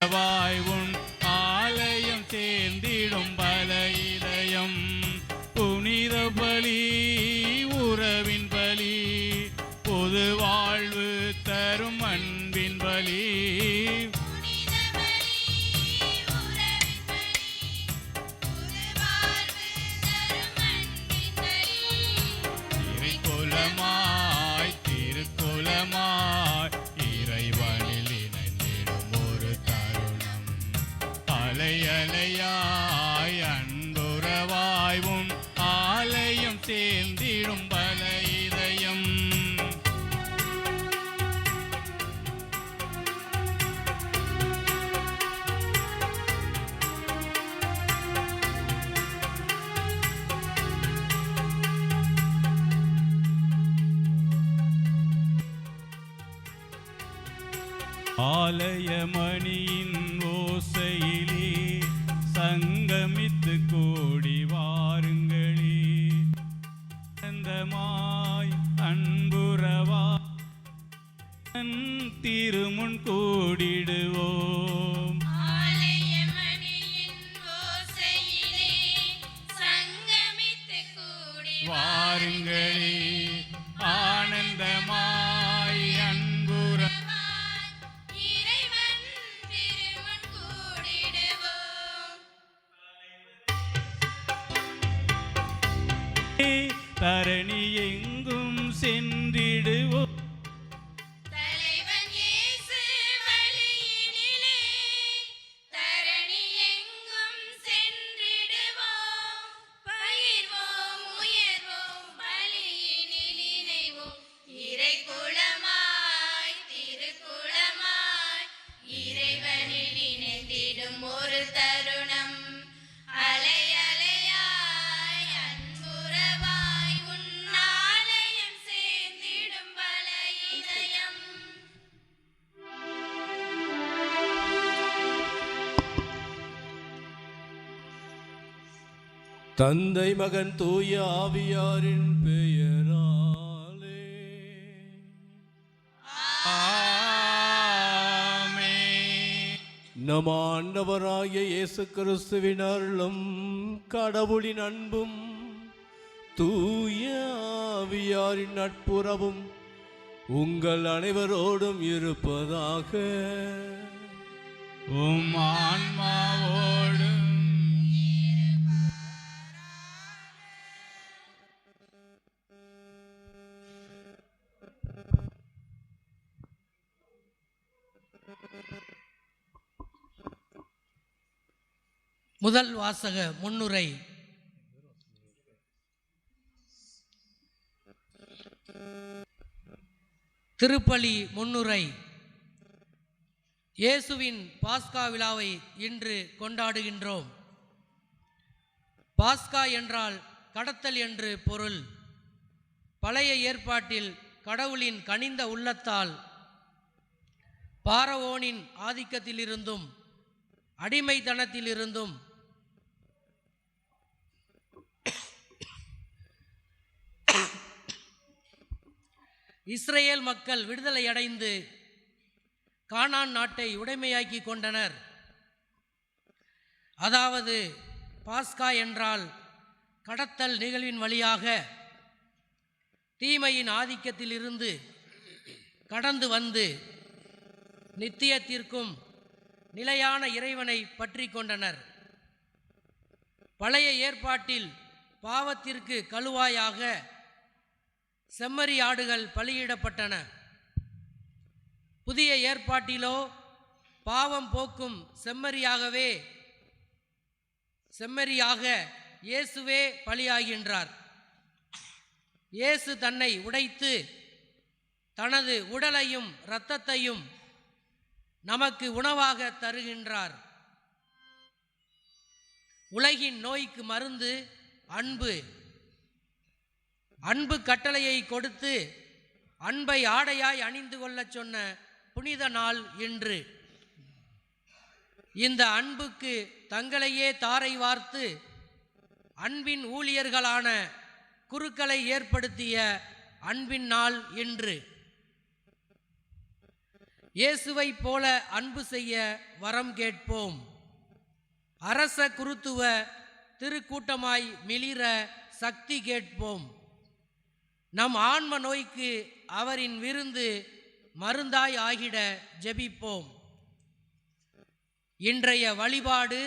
உன் ஆலயம் சேர்ந்திடும் பல இதயம். புனித பலி உறவின் பலி, பொது வாழ்வு தரும் அன்பின் பலி. அலையாய் அன்புறவாய் உன் ஆலயம் சேர்ந்திடும் பல இதயம். ஆலயமணியின் ஓசையிலே சங்கமித்து கூடி வாருங்களே. அந்தமாய் அன்புறவா திருமுன் கூடிடுவோம். வாருங்களே ஆனந்தமாய் தரணி எங்கும் சென்றிடுவோம். ஒரு தருணம் தந்தை மகன் தூய ஆவியாரின் பெயராலே ஆமென். நம் ஆண்டவராகிய இயேசு கிறிஸ்துவின் அருளும் கடவுளின் அன்பும் தூய ஆவியாரின் நட்புறவும் உங்கள் அனைவரோடும் இருப்பதாக. உம் ஆன்மாவோடும். முதல் வாசக முன்னுரை. திருப்பலி முன்னுரை. இயேசுவின் பாஸ்கா விழாவை இன்று கொண்டாடுகின்றோம். பாஸ்கா என்றால் கடத்தல் என்று பொருள். பழைய ஏற்பாட்டில் கடவுளின் கனிந்த உள்ளத்தால் பாரவோனின் ஆதிக்கத்திலிருந்தும் அடிமைத்தனத்திலிருந்தும் இஸ்ரேல் மக்கள் விடுதலை அடைந்து கானான் நாட்டை உடைமையாக்கி கொண்டனர். அதாவது பாஸ்கா என்றால் கடத்தல் நிகழ்வின் வழியாக தீமையின் ஆதிக்கத்திலிருந்து கடந்து வந்து நித்தியத்திற்கும் நிலையான இறைவனை பற்றி கொண்டனர். பழைய ஏற்பாட்டில் பாவத்திற்கு கழுவாயாக செம்மறி ஆடுகள் பலியிடப்பட்டன. புதிய ஏற்பாட்டிலோ பாவம் போக்கும் செம்மறியாக இயேசுவே பலியாகின்றார். இயேசு தன்னை உடைத்து தனது உடலையும் இரத்தத்தையும் நமக்கு உணவாக தருகின்றார். உலகின் நோய்க்கு மருந்து அன்பு. அன்பு கட்டளையை கொடுத்து அன்பை ஆடையாய் அணிந்து கொள்ள சொன்ன புனித நாள் இன்று. இந்த அன்புக்கு தங்களையே தாரை வார்த்து அன்பின் ஊழியர்களான குருக்களை ஏற்படுத்திய அன்பின் நாள் இன்று. இயேசுவைப் போல அன்பு செய்ய வரம் கேட்போம். அரச குருத்துவ திருக்கூட்டமாய் மிளிர சக்தி கேட்போம். நம் ஆன்ம நோய்க்கு அவரின் விருந்து மருந்தாய் ஆகிட ஜெபிப்போம். இன்றைய வழிபாடு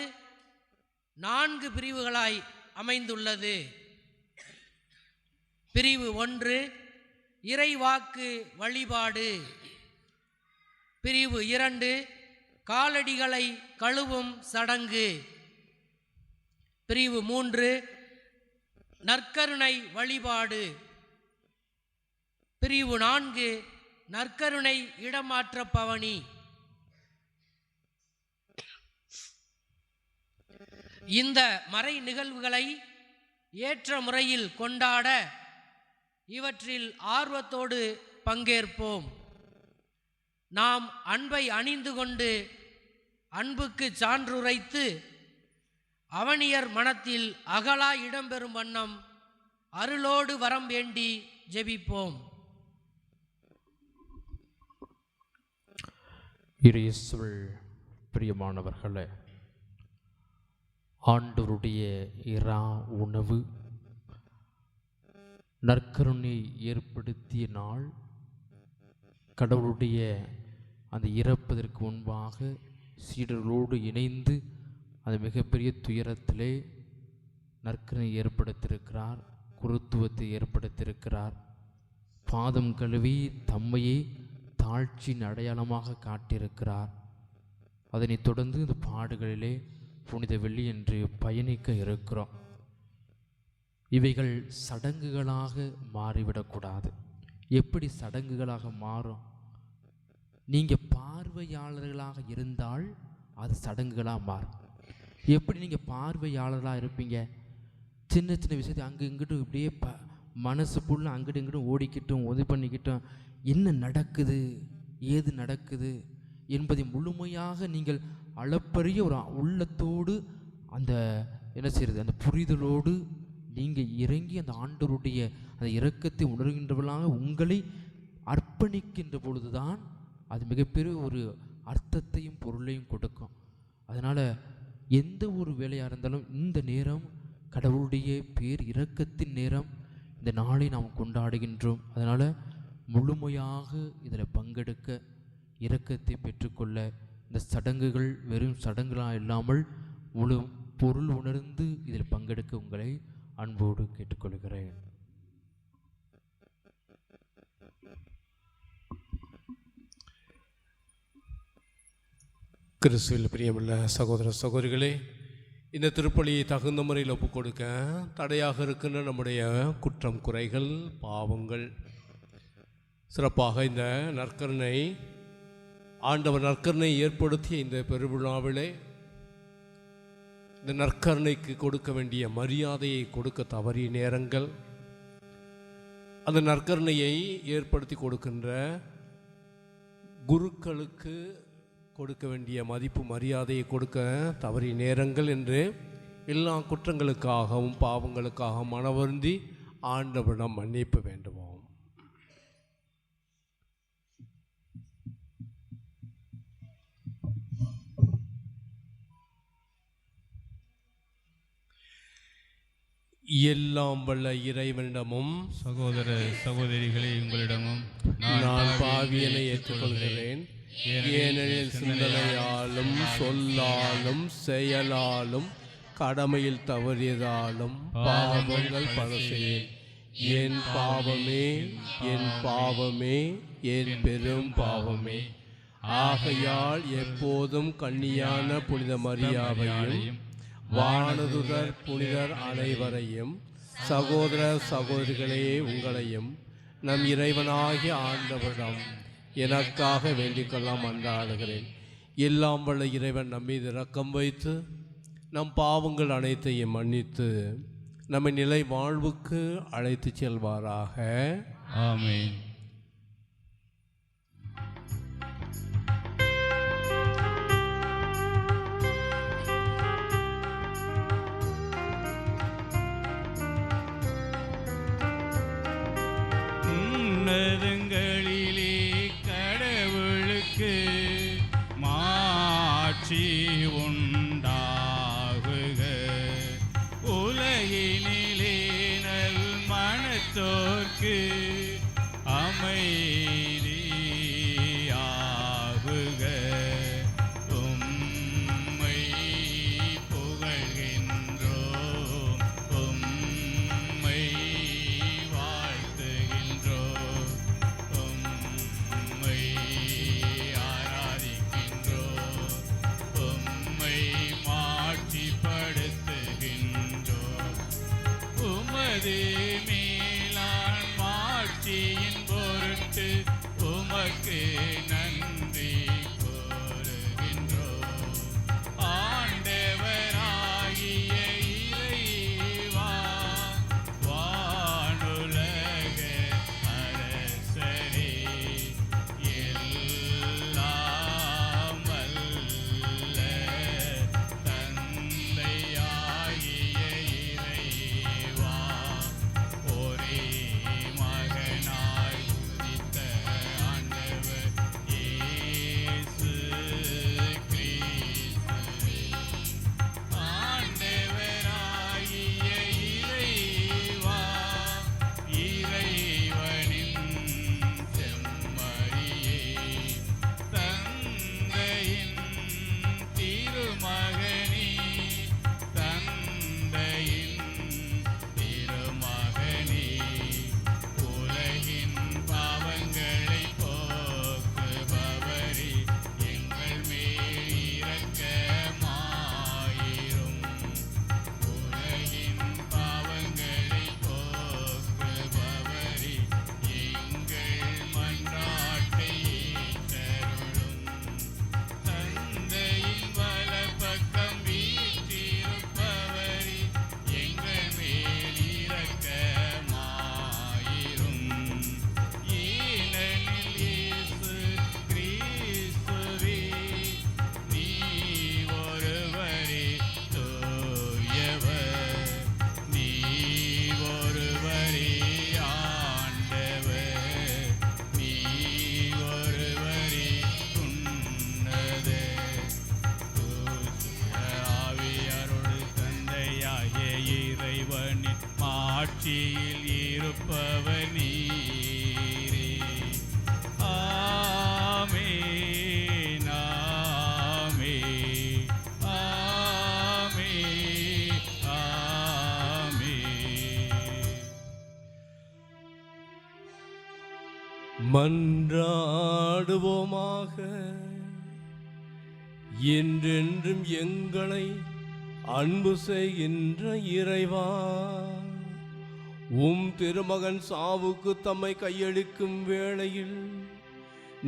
4 பிரிவுகளாய் அமைந்துள்ளது. பிரிவு 1 இறைவாக்கு வழிபாடு. பிரிவு 2 காலடிகளை கழுவும் சடங்கு. பிரிவு 3 நற்கருணை வழிபாடு. பிரிவு 4 நற்கருணை இடமாற்ற பவனி. இந்த மறை நிகழ்வுகளை ஏற்ற முறையில் கொண்டாட இவற்றில் ஆர்வத்தோடு பங்கேற்போம். நாம் அன்பை அணிந்து கொண்டு அன்புக்கு சான்றுரைத்து அவனியர் மனத்தில் அகலா இடம்பெறும் வண்ணம் அருளோடு வரம் வேண்டி ஜெபிப்போம். இயேசுவில் பிரியமானவர்களே, ஆண்டவருடைய இரா உணவு நற்கருணை ஏற்படுத்திய நாள். கடவுளுடைய அந்த இறப்பதற்கு முன்பாக சீடர்களோடு இணைந்து அந்த மிகப்பெரிய துயரத்திலே நற்கருணை ஏற்படுத்தியிருக்கிறார், குருத்துவத்தை ஏற்படுத்தியிருக்கிறார். பாதம் கழுவி தம்மையே தாழ்ச்சியின் அடையாளமாக காட்டியிருக்கிறார். அதனைத் தொடர்ந்து இந்த பாடுகளிலே புனித வெள்ளி என்று பயணிக்க இருக்கிறோம். இவைகள் சடங்குகளாக மாறிவிடக்கூடாது. எப்படி சடங்குகளாக மாறும்? நீங்கள் பார்வையாளர்களாக இருந்தால் அது சடங்குகளாக மாறும். எப்படி நீங்கள் பார்வையாளர்களாக இருப்பீங்க? சின்ன சின்ன விஷயத்தை அங்கே இங்கிட்டும் இப்படியே மனசு ஃபுல்லாக அங்கிட்டும் இங்கிட்டும் ஓடிக்கிட்டும் உதவி பண்ணிக்கிட்டோம், என்ன நடக்குது ஏது நடக்குது என்பதை முழுமையாக நீங்கள் அளப்பரிய ஒரு உள்ளத்தோடு அந்த என்ன செய்கிறது அந்த புரிதலோடு நீங்கள் இறங்கி அந்த ஆண்டவருடைய அந்த இரக்கத்தை உணர்கின்றவர்களாக உங்களை அர்ப்பணிக்கின்ற பொழுதுதான் அது மிகப்பெரிய ஒரு அர்த்தத்தையும் பொருளையும் கொடுக்கும். அதனால் எந்த ஒரு வேலையாக இருந்தாலும் இந்த நேரம் கடவுளுடைய பேர் இரக்கத்தின் நேரம். இந்த நாளை நாம் கொண்டாடுகின்றோம். அதனால் முழுமையாக இதில் பங்கெடுக்க, இரக்கத்தை பெற்றுக்கொள்ள இந்த சடங்குகள் வெறும் சடங்குகளாக இல்லாமல் முழு பொருள் உணர்ந்து இதில் பங்கெடுக்க உங்களை அன்போடு கேட்டுக்கொள்கிறேன். கிறிஸ்துவில் பிரியமுள்ள சகோதர சகோதரிகளே, இந்த திருப்பலியை தகுந்த முறையில் ஒப்புக் கொடுக்க தடையாக இருக்கின்ற நம்முடைய குற்றம் குறைகள் பாவங்கள், சிறப்பாக இந்த நற்கருணை ஆண்டவர் நற்கருணை ஏற்படுத்திய இந்த பெருவிழாவிலே இந்த நற்கருணைக்கு கொடுக்க வேண்டிய மரியாதையை கொடுக்க தவறிய நேரங்கள், அந்த நற்கருணையை ஏற்படுத்தி கொடுக்கின்ற குருக்களுக்கு கொடுக்க வேண்டிய மதிப்பு மரியாதையை கொடுக்க தவறிய நேரங்கள் என்று எல்லா குற்றங்களுக்காகவும் பாவங்களுக்காகவும் மனவருந்தி ஆண்டவரிடம் மன்னிப்பு வேண்டுவோம். எல்லாம் வல்ல இறைவனிடமும் சகோதர சகோதரிகளே உங்களிடமும் நான் பாவியனை ஏற்றுக்கொள்கிறேன். ஏனெனில் சிந்தனையாலும் சொல்லாலும் செயலாலும் கடமையில் தவறியதாலும் பாவங்கள் பல செய்தேன். என் பாவமே என் பாவமே என் பெரும் பாவமே. ஆகையால் எப்போதும் கன்னியான புனித மரியாவையும் வானதுதர் புனிதர் அனைவரையும் சகோதர சகோதரிகளே உங்களையும் நம் இறைவனாகிய ஆண்டவரிடம் எனக்காக வேண்டிக்கொள்ளாம் மன்றாடுகிறேன். எல்லாம் வல்ல இறைவன் நம் மீது இரக்கம் வைத்து நம் பாவங்கள் அனைத்தையும் மன்னித்து நம்மை நிலை வாழ்வுக்கு அழைத்து செல்வாராக. ஆமென். உன்னதங்களிலே கடவுளுக்கு மாட்சி உண்டாகுக. உலகினிலே நல் மனத்தோர்க்கு அமைதியாகுக. உம்மை புகழ்கின்றோம், உம்மை வாழ்த்துகின்றோம், உம்மை ஆராதிக்கின்றோம், உம்மை மாட்சிப்படுத்துகின்றோம். உமது மேலான் மாட்சியின் பொருட்டு உமக்கு நன்றி கூறுகின்றோம். ஆண்டவராகிய இறைவா, வானுலக அரசரே, எல்லாம் வல்ல தந்தையாகிய இறைவா, ஒரே மகனாய் உதித்த ஆண்டவர் இயேசு கிறிஸ்துவே, ஆண்டவராகிய இறைவா, இறைவனின் செம்மறியே, தந்தையின் திருமகனே, தந்தையின் திருமகனே, உலகின் பாவங்களை போக்குபவரே, எங்கள் மேல் இரக்கமாயிரும். உலகின் பாவங்களை போக்குபவரே, எங்கள் மன்றாட்டை ஏற்றருளும். தந்தையின் வலப்பக்கம் வீற்றிருப்பவரே, எங்கள் மேல் இரக்கமாயிரும். ஏனெனில் இயேசு கிறிஸ்துவே, நீ ஒருவரே தூயவர், நீ ஒருவரே ஆண்டவர், நீ ஒருவரே உன்னதர். தூய ஆவியாரோடு தந்தையாகிய இறைவனின் மாட்சியில் இருப்பவர் நீரே. ஆமென், ஆமென், ஆமென், ஆமென். மன்றாடுவோமாக. என்றென்றும் எங்களை அன்பு செய்கின்ற இறைவா, உம் திருமகன் சாவுக்கு தம்மை கையளிக்கும் வேளையில்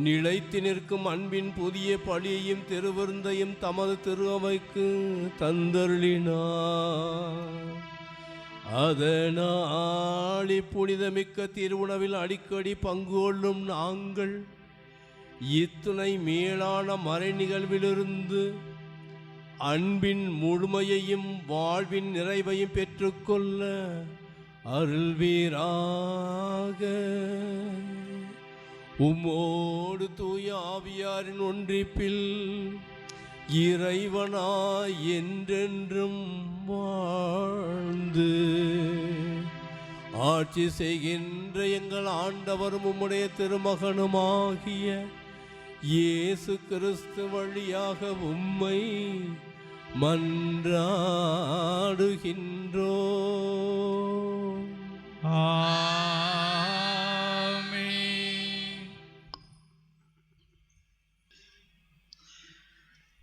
நிலைத்து நிற்கும் அன்பின் புதிய பழியையும் திருவிருந்தையும் தமது திரு அவைக்கு தந்தருளினார். அதனால் புனிதமிக்க திருவுணவில் அடிக்கடி பங்கு கொள்ளும் நாங்கள் இத்துணை மேலான மறை நிகழ்விலிருந்து அன்பின் முழுமையையும் வாழ்வின் நிறைவையும் பெற்றுக்கொள்ள அருள்வீராக. உம்மோடு தூய ஆவியாரின் ஒன்றிப்பில் இறைவனாய் என்றென்றும் வாழ்ந்து ஆட்சி செய்கின்ற எங்கள் ஆண்டவரும் உம்முடைய திருமகனுமாகிய இயேசு கிறிஸ்து வழியாக உம்மை மன்றாடுகின்றோம். ஆமென்.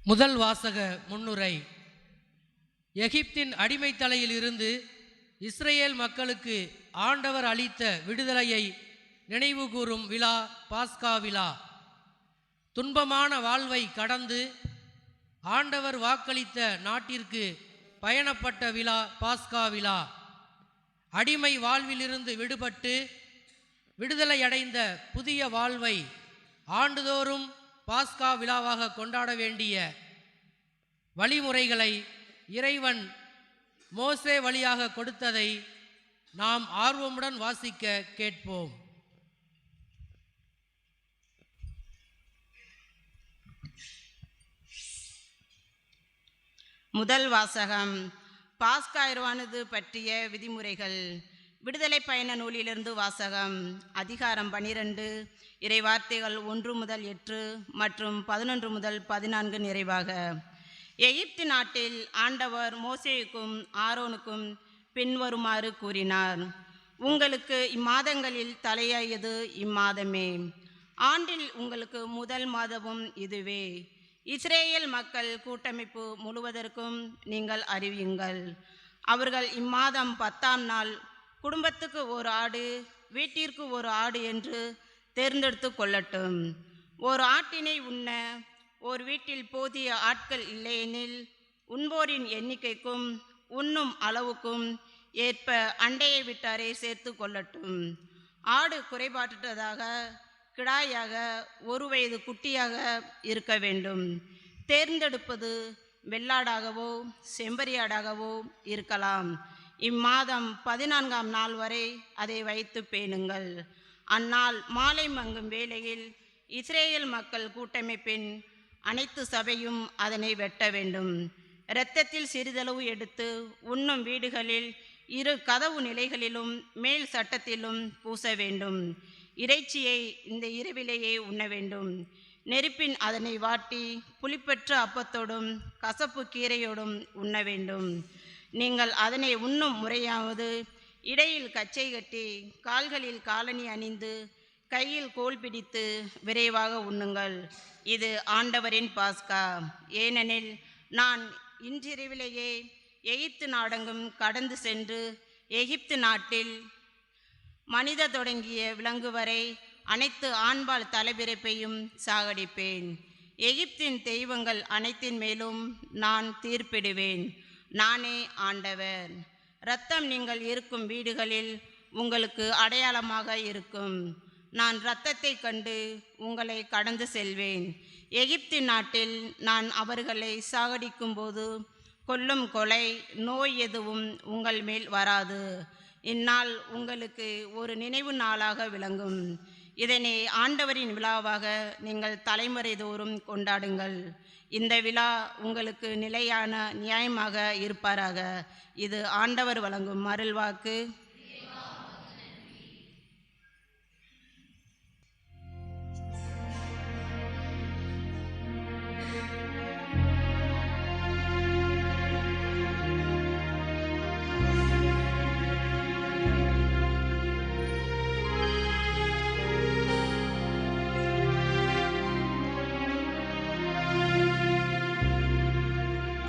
முதல் வாசக முன்னுரை. எகிப்தின் அடிமைத் தலையில் இருந்து இஸ்ரேல் மக்களுக்கு ஆண்டவர் அளித்த விடுதலையை நினைவுகூரும் விழா பாஸ்கா விழா. துன்பமான வாழ்வை கடந்து ஆண்டவர் வாக்களித்த நாட்டிற்கு பயணப்பட்ட விழா பாஸ்கா விழா. அடிமை வாழ்விலிருந்து விடுபட்டு விடுதலையடைந்த புதிய வாழ்வை ஆண்டுதோறும் பாஸ்கா விழாவாக கொண்டாட வேண்டிய வழிமுறைகளை இறைவன் மோசே வழியாக கொடுத்ததை நாம் ஆர்வமுடன் வாசிக்க கேட்போம். முதல் வாசகம். பாஸ்கா இரவானது பற்றிய விதிமுறைகள். விடுதலை பயண நூலிலிருந்து வாசகம். அதிகாரம் 12, இறைவார்த்தைகள் 1 முதல் 8 மற்றும் 11 முதல் 14 நிறைவாக. எகிப்து நாட்டில் ஆண்டவர் மோசேயுக்கும் ஆரோனுக்கும் பின்வருமாறு கூறினார். உங்களுக்கு இம்மாதங்களில் தலையாயது இம்மாதமே. ஆண்டில் உங்களுக்கு முதல் மாதமும் இதுவே. இஸ்ரேல் மக்கள் கூட்டமைப்பு முழுவதற்கும் நீங்கள் அறிவியுங்கள். அவர்கள் இம்மாதம் 10ஆம் நாள் குடும்பத்துக்கு ஒரு ஆடு, வீட்டிற்கு ஒரு ஆடு என்று தேர்ந்தெடுத்து கொள்ளட்டும். ஒரு ஆட்டினை உண்ண ஒரு வீட்டில் போதிய ஆட்கள் இல்லையெனில் உண்போரின் எண்ணிக்கைக்கும் உண்ணும் அளவுக்கும் ஏற்ப அண்டைய வீட்டாரை சேர்த்து கொள்ளட்டும். ஆடு குறைபாட்டதாக கிடாயாக 1 வயது குட்டியாக இருக்க வேண்டும். தேர்ந்தெடுப்பது வெள்ளாடாகவோ செம்பரியாடாகவோ இருக்கலாம். இம்மாதம் 14ஆம் நாள் வரை அதை வைத்து பேணுங்கள். அந்நாள் மாலை மங்கும் வேளையில் இஸ்ரேல் மக்கள் கூட்டமைப்பின் அனைத்து சபையும் அதனை வெட்ட வேண்டும். இரத்தத்தில் சிறிதளவு எடுத்து உண்ணும் வீடுகளில் 2 கதவு நிலைகளிலும் மேல் சட்டத்திலும் பூச வேண்டும். இறைச்சியை இந்த இரவிலேயே உண்ண வேண்டும். நெருப்பின் அதனை வாட்டி புளிப்பற்ற அப்பத்தோடும் கசப்பு கீரையோடும் உண்ண வேண்டும். நீங்கள் அதனை உண்ணும் முறையாவது இடையில் கச்சை கட்டி கால்களில் காலணி அணிந்து கையில் கோல் பிடித்து விரைவாக உண்ணுங்கள். இது ஆண்டவரின் பாஸ்கா. ஏனெனில் நான் இன்றிரவிலேயே எகிப்து நாடெங்கும் கடந்து சென்று எகிப்து நாட்டில் மனித தொடங்கிய விலங்கு வரை அனைத்து ஆண்பால் தலைபிறப்பையும் சாகடிப்பேன். எகிப்தின் தெய்வங்கள் அனைத்தின் மேலும் நான் தீர்ப்பிடுவேன். நானே ஆண்டவர். இரத்தம் நீங்கள் இருக்கும் வீடுகளில் உங்களுக்கு அடையாளமாக இருக்கும். நான் இரத்தத்தை கண்டு உங்களை கடந்து செல்வேன். எகிப்து நாட்டில் நான் அவர்களை சாகடிக்கும்போது கொல்லும் கொலை நோய் எதுவும் உங்கள் மேல் வராது. இந்நாள் உங்களுக்கு ஒரு நினைவு நாளாக விளங்கும். இதனை ஆண்டவரின் விழாவாக நீங்கள் தலைமுறை தோறும் கொண்டாடுங்கள். இந்த விழா உங்களுக்கு நிலையான நியாயமாக இருப்பாராக. இது ஆண்டவர் வழங்கும் அருள்வாக்கு.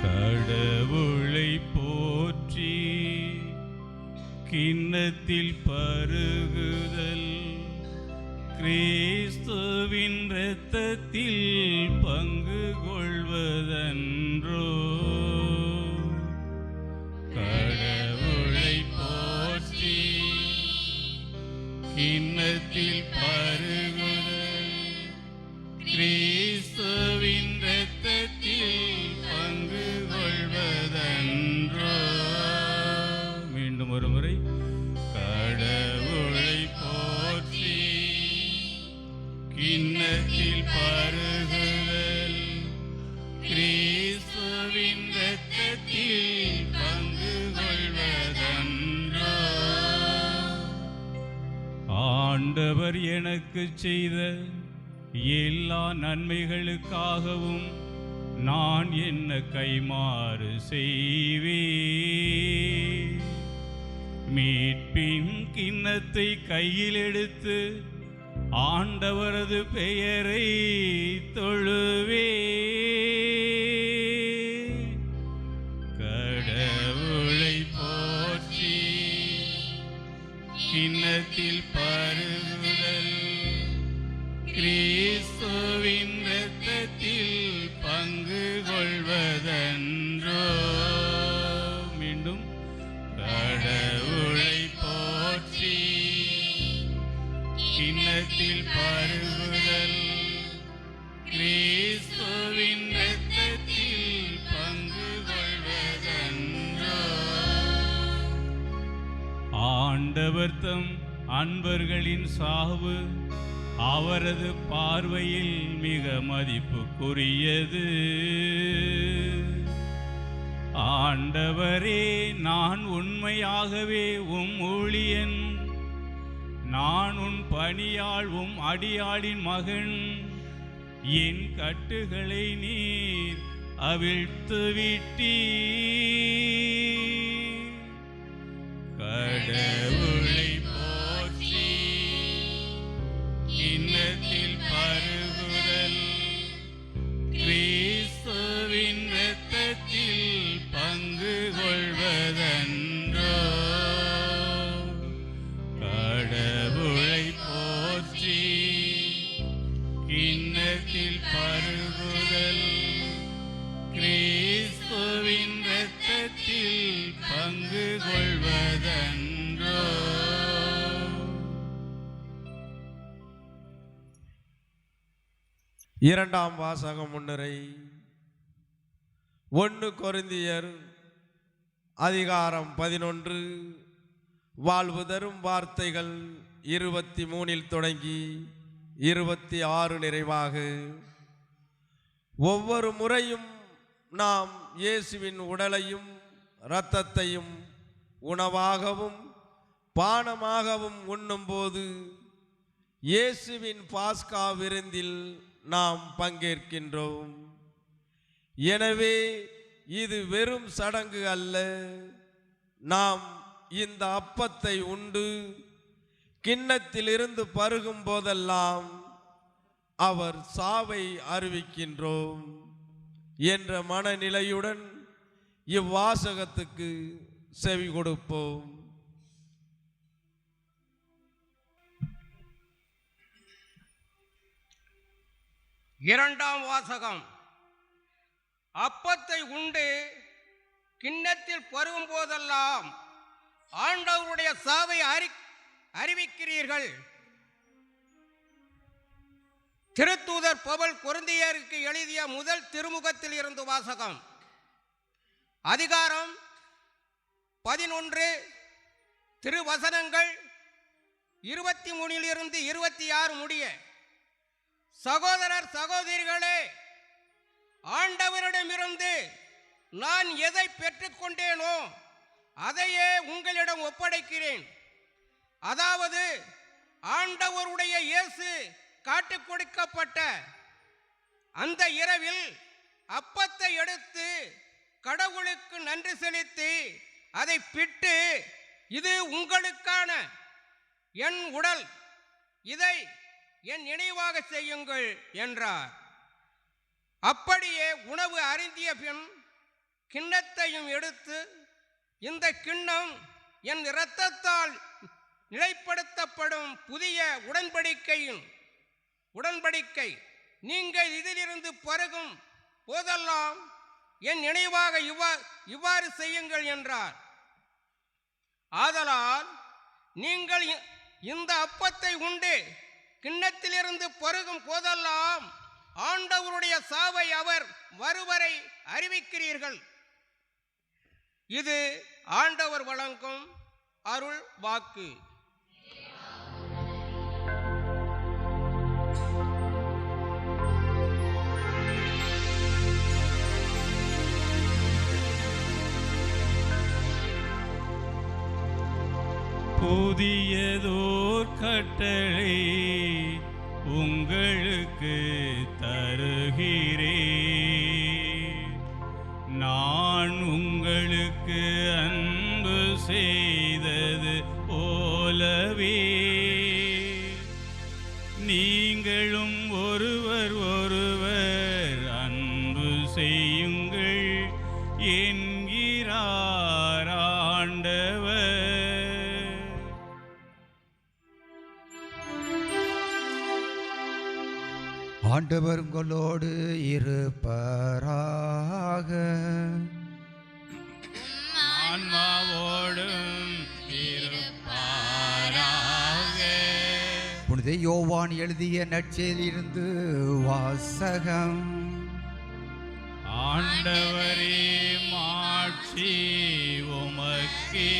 கடவுளை போற்றி கிண்ணத்தில் பருகுதல் கிறிஸ்துவின் இரத்தத்தில் பங்கு கொள்வதன்றோ. கடவுளை போற்றி கிண்ணத்தில் பருகுதல் கிறிஸ்துவின் இரத்தத்தில் பங்கு கொள்வதன்றோ. மீண்டும் ஒரு முறை. கடவுளை போற்றி கிண்ணத்தில் பருகுதல் கிறிஸ்துவின் இரத்தத்தில் பங்கு கொள்வதன்றோ. ஆண்டவர் எனக்கு செய்த எல்லா நன்மைகளுக்காகவும் நான் என்ன கைமாறு செய்வேன். மீட்பின் கிண்ணத்தை கையில் எடுத்து ஆண்டவரது பெயரை தொழுவே. கடவுளை போற்றி கிண்ணத்தில் பருகுதல் கிறிஸ்துவின் இரத்தத்தில் பங்கு கொள்வதன்றோ. மீண்டும். கடவுளை போற்றி கிண்ணத்தில் பருகுதல் கிறிஸ்துவின் இரத்தத்தில் பங்கு கொள்வதன்றோ. ஆண்டவர் தம் அன்பர்களின் சாவு அவரது பார்வையில் மிக மதிப்புக்குரியது. ஆண்டவரே, நான் உண்மையாகவே உம் ஊழியன், நான் உன் பணியாள் உம் அடியாளின் மகன். என் கட்டுகளை நீர் அவிழ்த்து விட்டீர். கடவுளை போற்றி கிண்ணத்தில் பருகுதல், கிறிஸ்துவின் இரத்தத்தில் பங்கு கொள்வதன்றோ. கடவுளை போற்றி கிண்ணத்தில் பருகுதல், கிறிஸ்துவின் இரத்தத்தில் பங்கு கொள்வதன்றோ. இரண்டாம் வாசகம் முன்னுரை. 1 கொரிந்தியர் அதிகாரம் 11 வாழ்வு தரும் வார்த்தைகள் 23 தொடங்கி 26 நிறைவாக. ஒவ்வொரு முறையும் நாம் இயேசுவின் உடலையும் இரத்தத்தையும் உணவாகவும் பானமாகவும் உண்ணும்போது இயேசுவின் பாஸ்கா விருந்தில் நாம் பங்கேற்கின்றோம். எனவே இது வெறும் சடங்கு அல்ல. நாம் இந்த அப்பத்தை உண்டு கிண்ணத்திலிருந்து பருகும் போதெல்லாம் அவர் சாவை அறிவிக்கின்றோம் என்ற மனநிலையுடன் இவ்வாசகத்துக்கு செவி கொடுப்போம். இரண்டாம் வாசகம். அப்பத்தை உண்டு கிண்ணத்தில் பருகும் போதெல்லாம் ஆண்டவருடைய சாவை அறிவிக்கிறீர்கள். திருத்தூதர் பவுல் கொரிந்தியருக்கு எழுதிய முதல் திருமுகத்தில் இருந்து வாசகம். அதிகாரம் 11 திருவசனங்கள் 23 26 முடிய. சகோதரர் சகோதரிகளே, ஆண்டவரிடமிருந்து நான் எதை பெற்றுக்கொண்டேனோ அதையே உங்களிடம் ஒப்படைக்கிறேன். அதாவது ஆண்டவருடைய இயேசு காட்டிக் கொடுக்கப்பட்ட அந்த இரவில் அப்பத்தை எடுத்து கடவுளுக்கு நன்றி செலுத்தி அதை பிட்டு, இது உங்களுக்கான என் உடல், இதை என் நினைவாக செய்யுங்கள் என்றார். அப்படியே உணவு அருந்திய பின் கிண்ணத்தையும் எடுத்து, இந்த கிண்ணம் என் இரத்தத்தால் நிலைப்படுத்தப்படும் புதிய உடன்படிக்கை, நீங்கள் இதிலிருந்து பருகும் போதெல்லாம் என் நினைவாக இவ்வாறு செய்யுங்கள் என்றார். ஆதலால் நீங்கள் இந்த அப்பத்தை உண்டு கிண்ணத்திலிருந்து பருகும் போதெல்லாம் ஆண்டவருடைய சாவை அவர் வருவரை அறிவிக்கிறீர்கள். இது ஆண்டவர் வழங்கும் அருள் வாக்கு. புதியதோர் கட்டளை உங்களுக்கு தருகிறேன், நான் உங்களுக்கு அன்பு செய்தது போலவே நீங்களும் ஒருவர் ஒருவர் அன்பு செய்யுங்கள் என்கிறார் ஆண்டவர். ஆண்டவர் உங்களோடு இருப்பாராக. ஆன்மாவோடும் இருப்பாராக. புனித யோவான் எழுதிய நற்செய்தியிலிருந்து வாசகம். ஆண்டவரே, மாட்சி உமக்கே.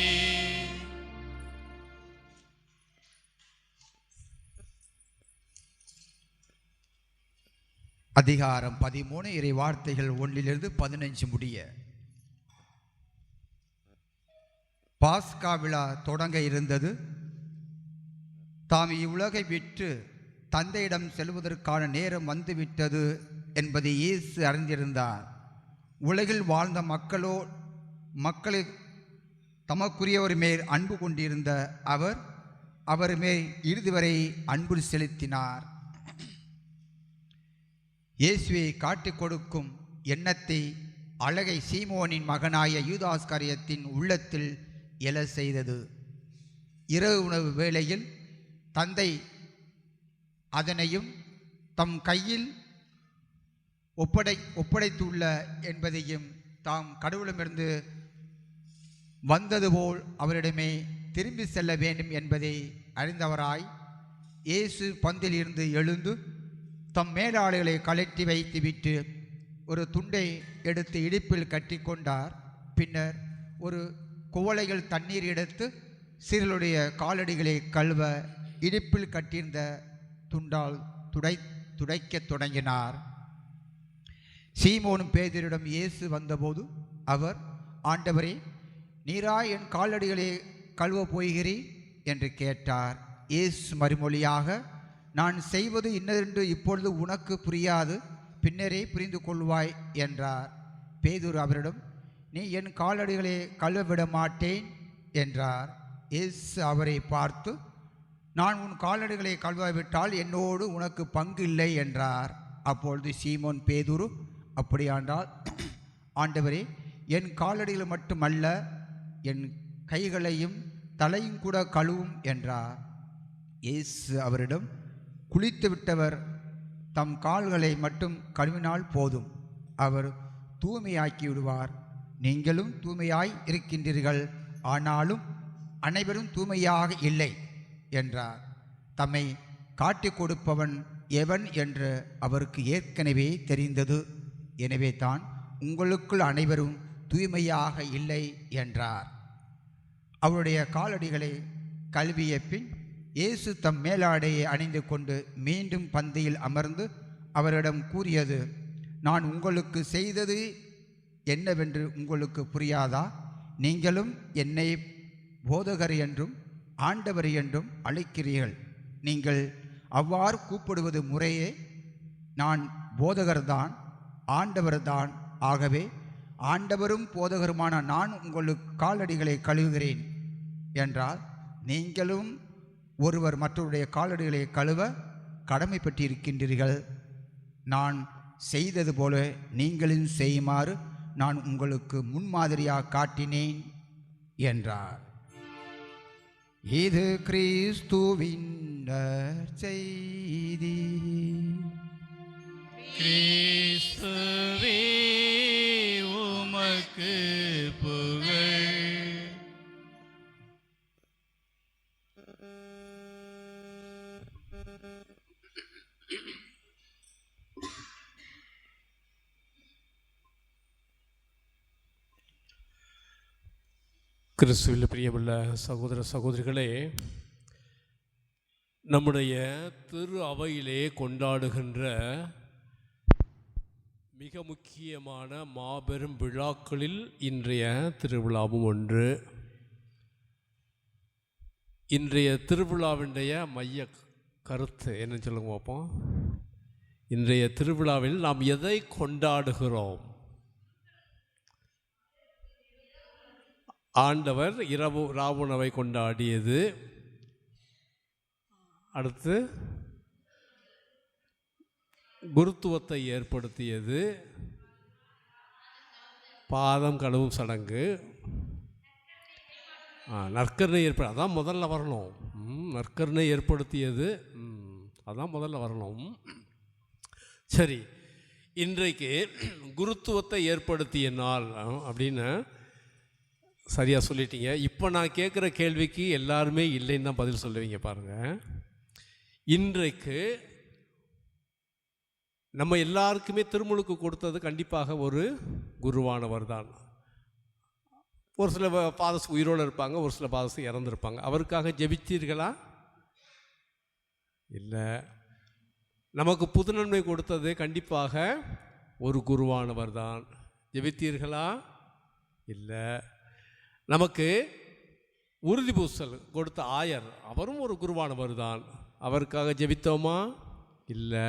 அதிகாரம் 13 இறை வார்த்தைகள் 1 முதல் 15 முடிய. பாஸ்கா விழா தொடங்க இருந்தது. தாம் இவ்வுலகை விட்டு தந்தையிடம் செல்வதற்கான நேரம் வந்துவிட்டது என்பதை இயேசு அறிந்திருந்தார். உலகில் வாழ்ந்த மக்களை தமக்குரியவர் மேல் அன்பு கொண்டிருந்த அவர் மேல் இறுதி வரை அன்பு செலுத்தினார். இயேசுவை காட்டிக் கொடுக்கும் எண்ணத்தை அழகை சீமோனின் மகனாய யூதாஸ்காரியத்தின் உள்ளத்தில் எழ செய்தது. இரவு உணவு வேளையில் தந்தை அதனையும் தம் கையில் ஒப்படைத்துள்ள என்பதையும் தாம் கடவுளமிருந்து வந்தது போல் அவரிடமே திரும்பி செல்ல வேண்டும் என்பதை அறிந்தவராய் இயேசு பந்தில் இருந்து எழுந்து தம் மேலாடைகளை கழற்றி வைத்துவிட்டு ஒரு துண்டை எடுத்து இடுப்பில் கட்டி கொண்டார். பின்னர் ஒரு குவளையில் தண்ணீர் எடுத்து சீரலுடைய காலடிகளை கழுவ இடுப்பில் கட்டியிருந்த துண்டால் துடைக்கத் தொடங்கினார். சீமோனும் பேதுருவிடம் இயேசு வந்தபோது அவர், ஆண்டவரே, நீரா என் காலடிகளை கழுவ போகிறீர் என்று கேட்டார். இயேசு மறுமொழியாக, நான் செய்வது இன்னதென்று இப்பொழுது உனக்கு புரியாது, பின்னரே புரிந்து கொள்வாய் என்றார். பேதுரு அவரிடம், நீ என் காலடிகளை கழுவ விட மாட்டேன் என்றார். இயேசு அவரை பார்த்து, நான் உன் காலடிகளை கழுவாவிட்டால் என்னோடு உனக்கு பங்கு இல்லை என்றார். அப்பொழுது சீமோன் பேதுரு, அப்படியாண்டால் ஆண்டவரே, என் காலடிகள் மட்டுமல்ல, என் கைகளையும் தலையும் கூட கழுவும் என்றார். இயேசு அவரிடம், குளித்து விட்டவர் தம் கால்களை மட்டும் கழுவினால் போதும், அவர் தூய்மையாக்கி விடுவார். நீங்களும் தூய்மையாய் இருக்கின்றீர்கள், ஆனாலும் அனைவரும் தூய்மையாக இல்லை என்றார். தம்மை காட்டிக் கொடுப்பவன் எவன் என்று அவருக்கு ஏற்கனவே தெரிந்தது. எனவே தான் உங்களுக்குள் அனைவரும் தூய்மையாக இல்லை என்றார். அவருடைய காலடிகளை கழுவிய பின் இயேசு தம் மேலாடையை அணிந்து கொண்டு மீண்டும் பந்தியில் அமர்ந்து அவரிடம் கூறியது, நான் உங்களுக்கு செய்தது என்னவென்று உங்களுக்கு புரியாதா? நீங்களும் என்னை போதகர் என்றும் ஆண்டவர் என்றும் அழைக்கிறீர்கள். நீங்கள் அவ்வாறு கூப்பிடுவது முறையே. நான் போதகர்தான், ஆண்டவர்தான். ஆகவே ஆண்டவரும் போதகருமான நான் உங்களுக்கு காலடிகளை கழுவுகிறேன் என்றால், நீங்களும் ஒருவர் மற்றவருடைய காலடிகளை கழுவ கடமைப்பட்டிருக்கின்றீர்கள். நான் செய்தது போல நீங்களும் செய்யுமாறு நான் உங்களுக்கு முன்மாதிரியாக காட்டினேன் என்றார். இது கிறிஸ்துவின் செய்தி. கிறிஸ்துவே உமக்கு புகழ். கிறிஸ்துவில் பிரியமுள்ள சகோதர சகோதரிகளே, நம்முடைய திரு அவையிலே கொண்டாடுகின்ற மிக முக்கியமான மாபெரும் விழாக்களில் இன்றைய திருவிழாவும் ஒன்று. இன்றைய திருவிழாவினுடைய மைய கருத்து என்ன சொல்லுங்க பார்ப்போம். இன்றைய திருவிழாவில் நாம் எதை கொண்டாடுகிறோம்? ஆண்டவர் ராவுணவை கொண்டாடியது. அடுத்து குருத்துவத்தை ஏற்படுத்தியது, பாதம் கழுவும் சடங்கு, நற்கருணை அதான் முதல்ல வரணும். நற்கருணை ஏற்படுத்தியது அதான் முதல்ல வரணும். சரி, இன்றைக்கு குருத்துவத்தை ஏற்படுத்திய நாள் அப்படின்னு சரியாக சொல்லிட்டீங்க. இப்போ நான் கேட்குற கேள்விக்கு எல்லாருமே இல்லைன்னு தான் பதில் சொல்லுவீங்க. பாருங்கள், இன்றைக்கு நம்ம எல்லாருக்குமே திருமுழுக்கு கொடுத்தது கண்டிப்பாக ஒரு குருவானவர் தான். ஒரு சில பாதஸ் உயிரோடு இருப்பாங்க, ஒரு சில பாதஸ் இறந்துருப்பாங்க. அவருக்காக ஜெபித்தீர்களா? இல்லை. நமக்கு புதுநன்மை கொடுத்தது கண்டிப்பாக ஒரு குருவானவர் தான். ஜெபித்தீர்களா? இல்லை. நமக்கு உறுதி பூசல் கொடுத்த ஆயர் அவரும் ஒரு குருவானவர் தான். அவருக்காக ஜெபித்தோமா? இல்லை.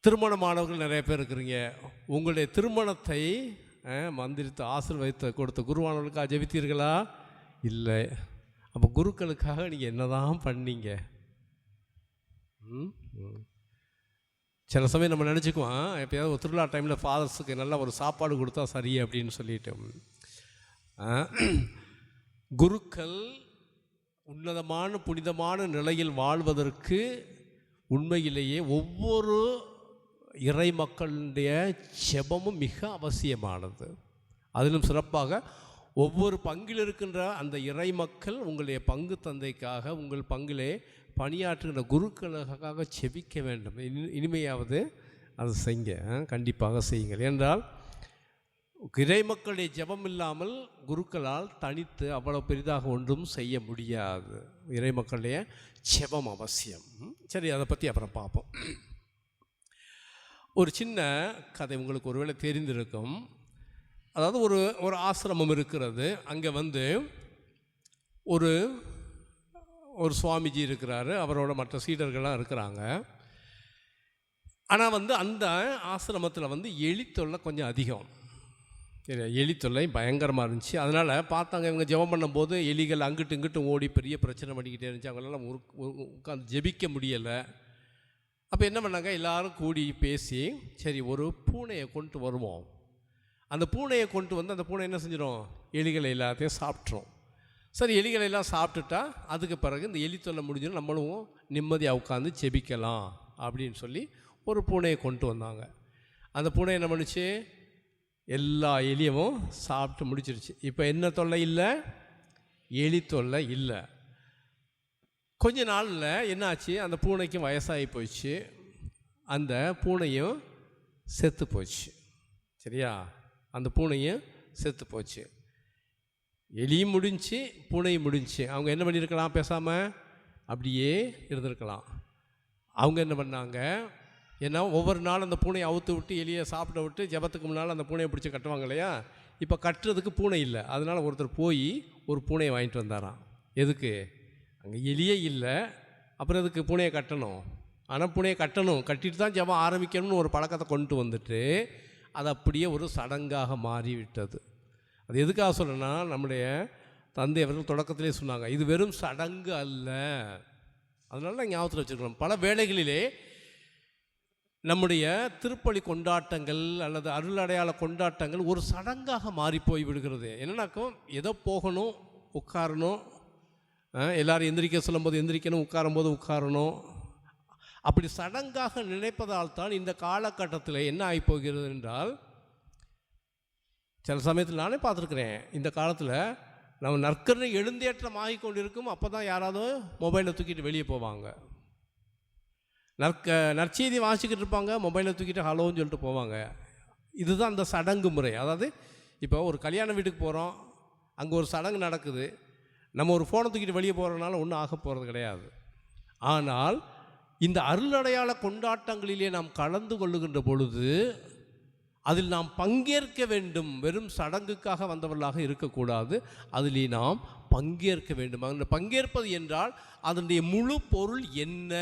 திருமணமானவர்கள் நிறைய பேர் இருக்கிறீங்க. உங்களுடைய திருமணத்தை மந்திரித்து ஆசீர்வதித்து கொடுத்த குருவானவர்களுக்காக ஜெபித்தீர்களா? இல்லை. அப்போ குருக்களுக்காக நீங்கள் என்ன தான் பண்ணீங்க? சில சமயம் நம்ம நினச்சிக்குவோம், எப்போயாவது ஒரு திருவிழா டைமில் ஃபாதர்ஸுக்கு நல்ல ஒரு சாப்பாடு கொடுத்தா சரி அப்படின்னு சொல்லிட்டு. குருக்கள் உன்னதமான புனிதமான நிலையில் வாழ்வதற்கு உண்மையிலேயே ஒவ்வொரு இறை மக்களுடைய செபமும் மிக அவசியமானது. அதிலும் சிறப்பாக ஒவ்வொரு பங்கில் இருக்கின்ற அந்த இறை மக்கள் உங்களுடைய பங்கு தந்தைக்காக, உங்கள் பங்கிலே பணியாற்றுகின்ற குருக்களுக்காக செபிக்க வேண்டும். இனிமையாவது அதை செய்யுங்க, கண்டிப்பாக செய்யுங்கள். என்றால் இறை மக்களுடைய ஜெபம் இல்லாமல் குருக்களால் தனித்து அவ்வளோ பெரிதாக ஒன்றும் செய்ய முடியாது. இறை மக்களுடைய ஜெபம் அவசியம். சரி, அதை பற்றி அப்புறம் பார்ப்போம். ஒரு சின்ன கதை உங்களுக்கு ஒருவேளை தெரிந்திருக்கும். அதாவது ஒரு ஆசிரமம் இருக்கிறது. அங்கே ஒரு சுவாமிஜி இருக்கிறாரு, அவரோட மற்ற சீடர்கள்லாம் இருக்கிறாங்க. ஆனால் அந்த ஆசிரமத்தில் எலித்தொல்லை கொஞ்சம் அதிகம். எலித்தொல்லை பயங்கரமாக இருந்துச்சு. அதனால் பார்த்தாங்க, இவங்க ஜெபம் பண்ணும்போது எலிகள் அங்கிட்டு இங்கிட்டும் ஓடி பெரிய பிரச்சனை பண்ணிக்கிட்டே இருந்துச்சு. அவங்களால உட்காந்து ஜெபிக்க முடியலை. அப்போ என்ன பண்ணாங்க, எல்லோரும் கூடி பேசி, சரி ஒரு பூனையை கொண்டு வருவோம். அந்த பூனையை கொண்டு அந்த பூனை என்ன செஞ்சிடும், எலிகளை எல்லாத்தையும் சாப்பிட்றோம். சரி, எலிகளை எல்லாம் சாப்பிட்டுட்டா அதுக்கு பிறகு இந்த எலி தொல்லை முடிஞ்சிடும், நம்மளும் நிம்மதியாக உட்காந்து செபிக்கலாம் அப்படின்னு சொல்லி ஒரு பூனையை கொண்டு வந்தாங்க. அந்த பூனை என்ன பண்ணுச்சு, எல்லா எலியவும் சாப்பிட்டு முடிச்சிருச்சு. இப்போ என்ன தொல்லை இல்லை, எலி தொல்லை இல்லை. கொஞ்ச நாளில் என்னாச்சு, அந்த பூனைக்கும் வயசாகி போச்சு, அந்த பூனையும் செத்து போச்சு. சரியா, அந்த பூனையும் செத்து போச்சு. எலியும் முடிஞ்சு பூனையும் முடிஞ்சு. அவங்க என்ன பண்ணியிருக்கலாம், பேசாமல் அப்படியே இருந்திருக்கலாம். அவங்க என்ன பண்ணாங்க, ஏன்னா ஒவ்வொரு நாளும் அந்த பூனையை அவுத்து விட்டு எலியை சாப்பிட விட்டு ஜெபத்துக்கு முன்னால் அந்த பூனையை பிடிச்சி கட்டுவாங்க இல்லையா. இப்போ கட்டுறதுக்கு பூனை இல்லை. அதனால் ஒருத்தர் போய் ஒரு பூனையை வாங்கிட்டு வந்தாராம். எதுக்கு, அங்கே எலியே இல்லை, அப்புறம் எதுக்கு பூனையை கட்டணும். ஆனால் பூனையை கட்டிட்டு தான் ஜெபம் ஆரம்பிக்கணும்னு ஒரு பழக்கத்தை கொண்டு வந்துட்டு அது அப்படியே ஒரு சடங்காக மாறிவிட்டது. அது எதுக்காக சொல்கிறேன்னா, நம்முடைய தந்தை அவர்கள் தொடக்கத்திலே சொன்னாங்க, இது வெறும் சடங்கு அல்ல. அதனால ஞாபகத்தில் வச்சுருக்கணும். பல வேளைகளிலே நம்முடைய திருப்பலி கொண்டாட்டங்கள் அல்லது அருளடையாள கொண்டாட்டங்கள் ஒரு சடங்காக மாறி போய் விடுகிறது. என்னன்னாக்கும், ஏதோ போகணும், உட்காரணும், எல்லோரும் எந்திரிக்க சொல்லும்போது எந்திரிக்கணும், உட்காரும்போது உட்காரணும், அப்படி சடங்காக நினைப்பதால் தான் இந்த காலகட்டத்தில் என்ன ஆகி போகிறது என்றால், சில சமயத்தில் நானே பார்த்துருக்குறேன், இந்த காலத்தில் நம்ம நற்கருணை எழுந்தேற்றம் ஆகி கொண்டு இருக்கும், அப்போ தான் யாராவது மொபைலை தூக்கிட்டு வெளியே போவாங்க. நற்செய்தி வாசிக்கிட்டு இருப்பாங்க, மொபைலை தூக்கிட்டு ஹலோன்னு சொல்லிட்டு போவாங்க. இதுதான் அந்த சடங்கு முறை. அதாவது இப்போ ஒரு கல்யாண வீட்டுக்கு போகிறோம், அங்கே ஒரு சடங்கு நடக்குது, நம்ம ஒரு ஃபோனை தூக்கிட்டு வெளியே போகிறதுனால ஒன்றும் ஆக போகிறது கிடையாது. ஆனால் இந்த அருளடையாள கொண்டாட்டங்களிலே நாம் கலந்து கொள்ளுகின்ற பொழுது அதில் நாம் பங்கேற்க வேண்டும். வெறும் சடங்குக்காக வந்தவர்களாக இருக்கக்கூடாது, அதிலே நாம் பங்கேற்க வேண்டும். அதில் பங்கேற்பது என்றால் அதனுடைய முழு பொருள் என்ன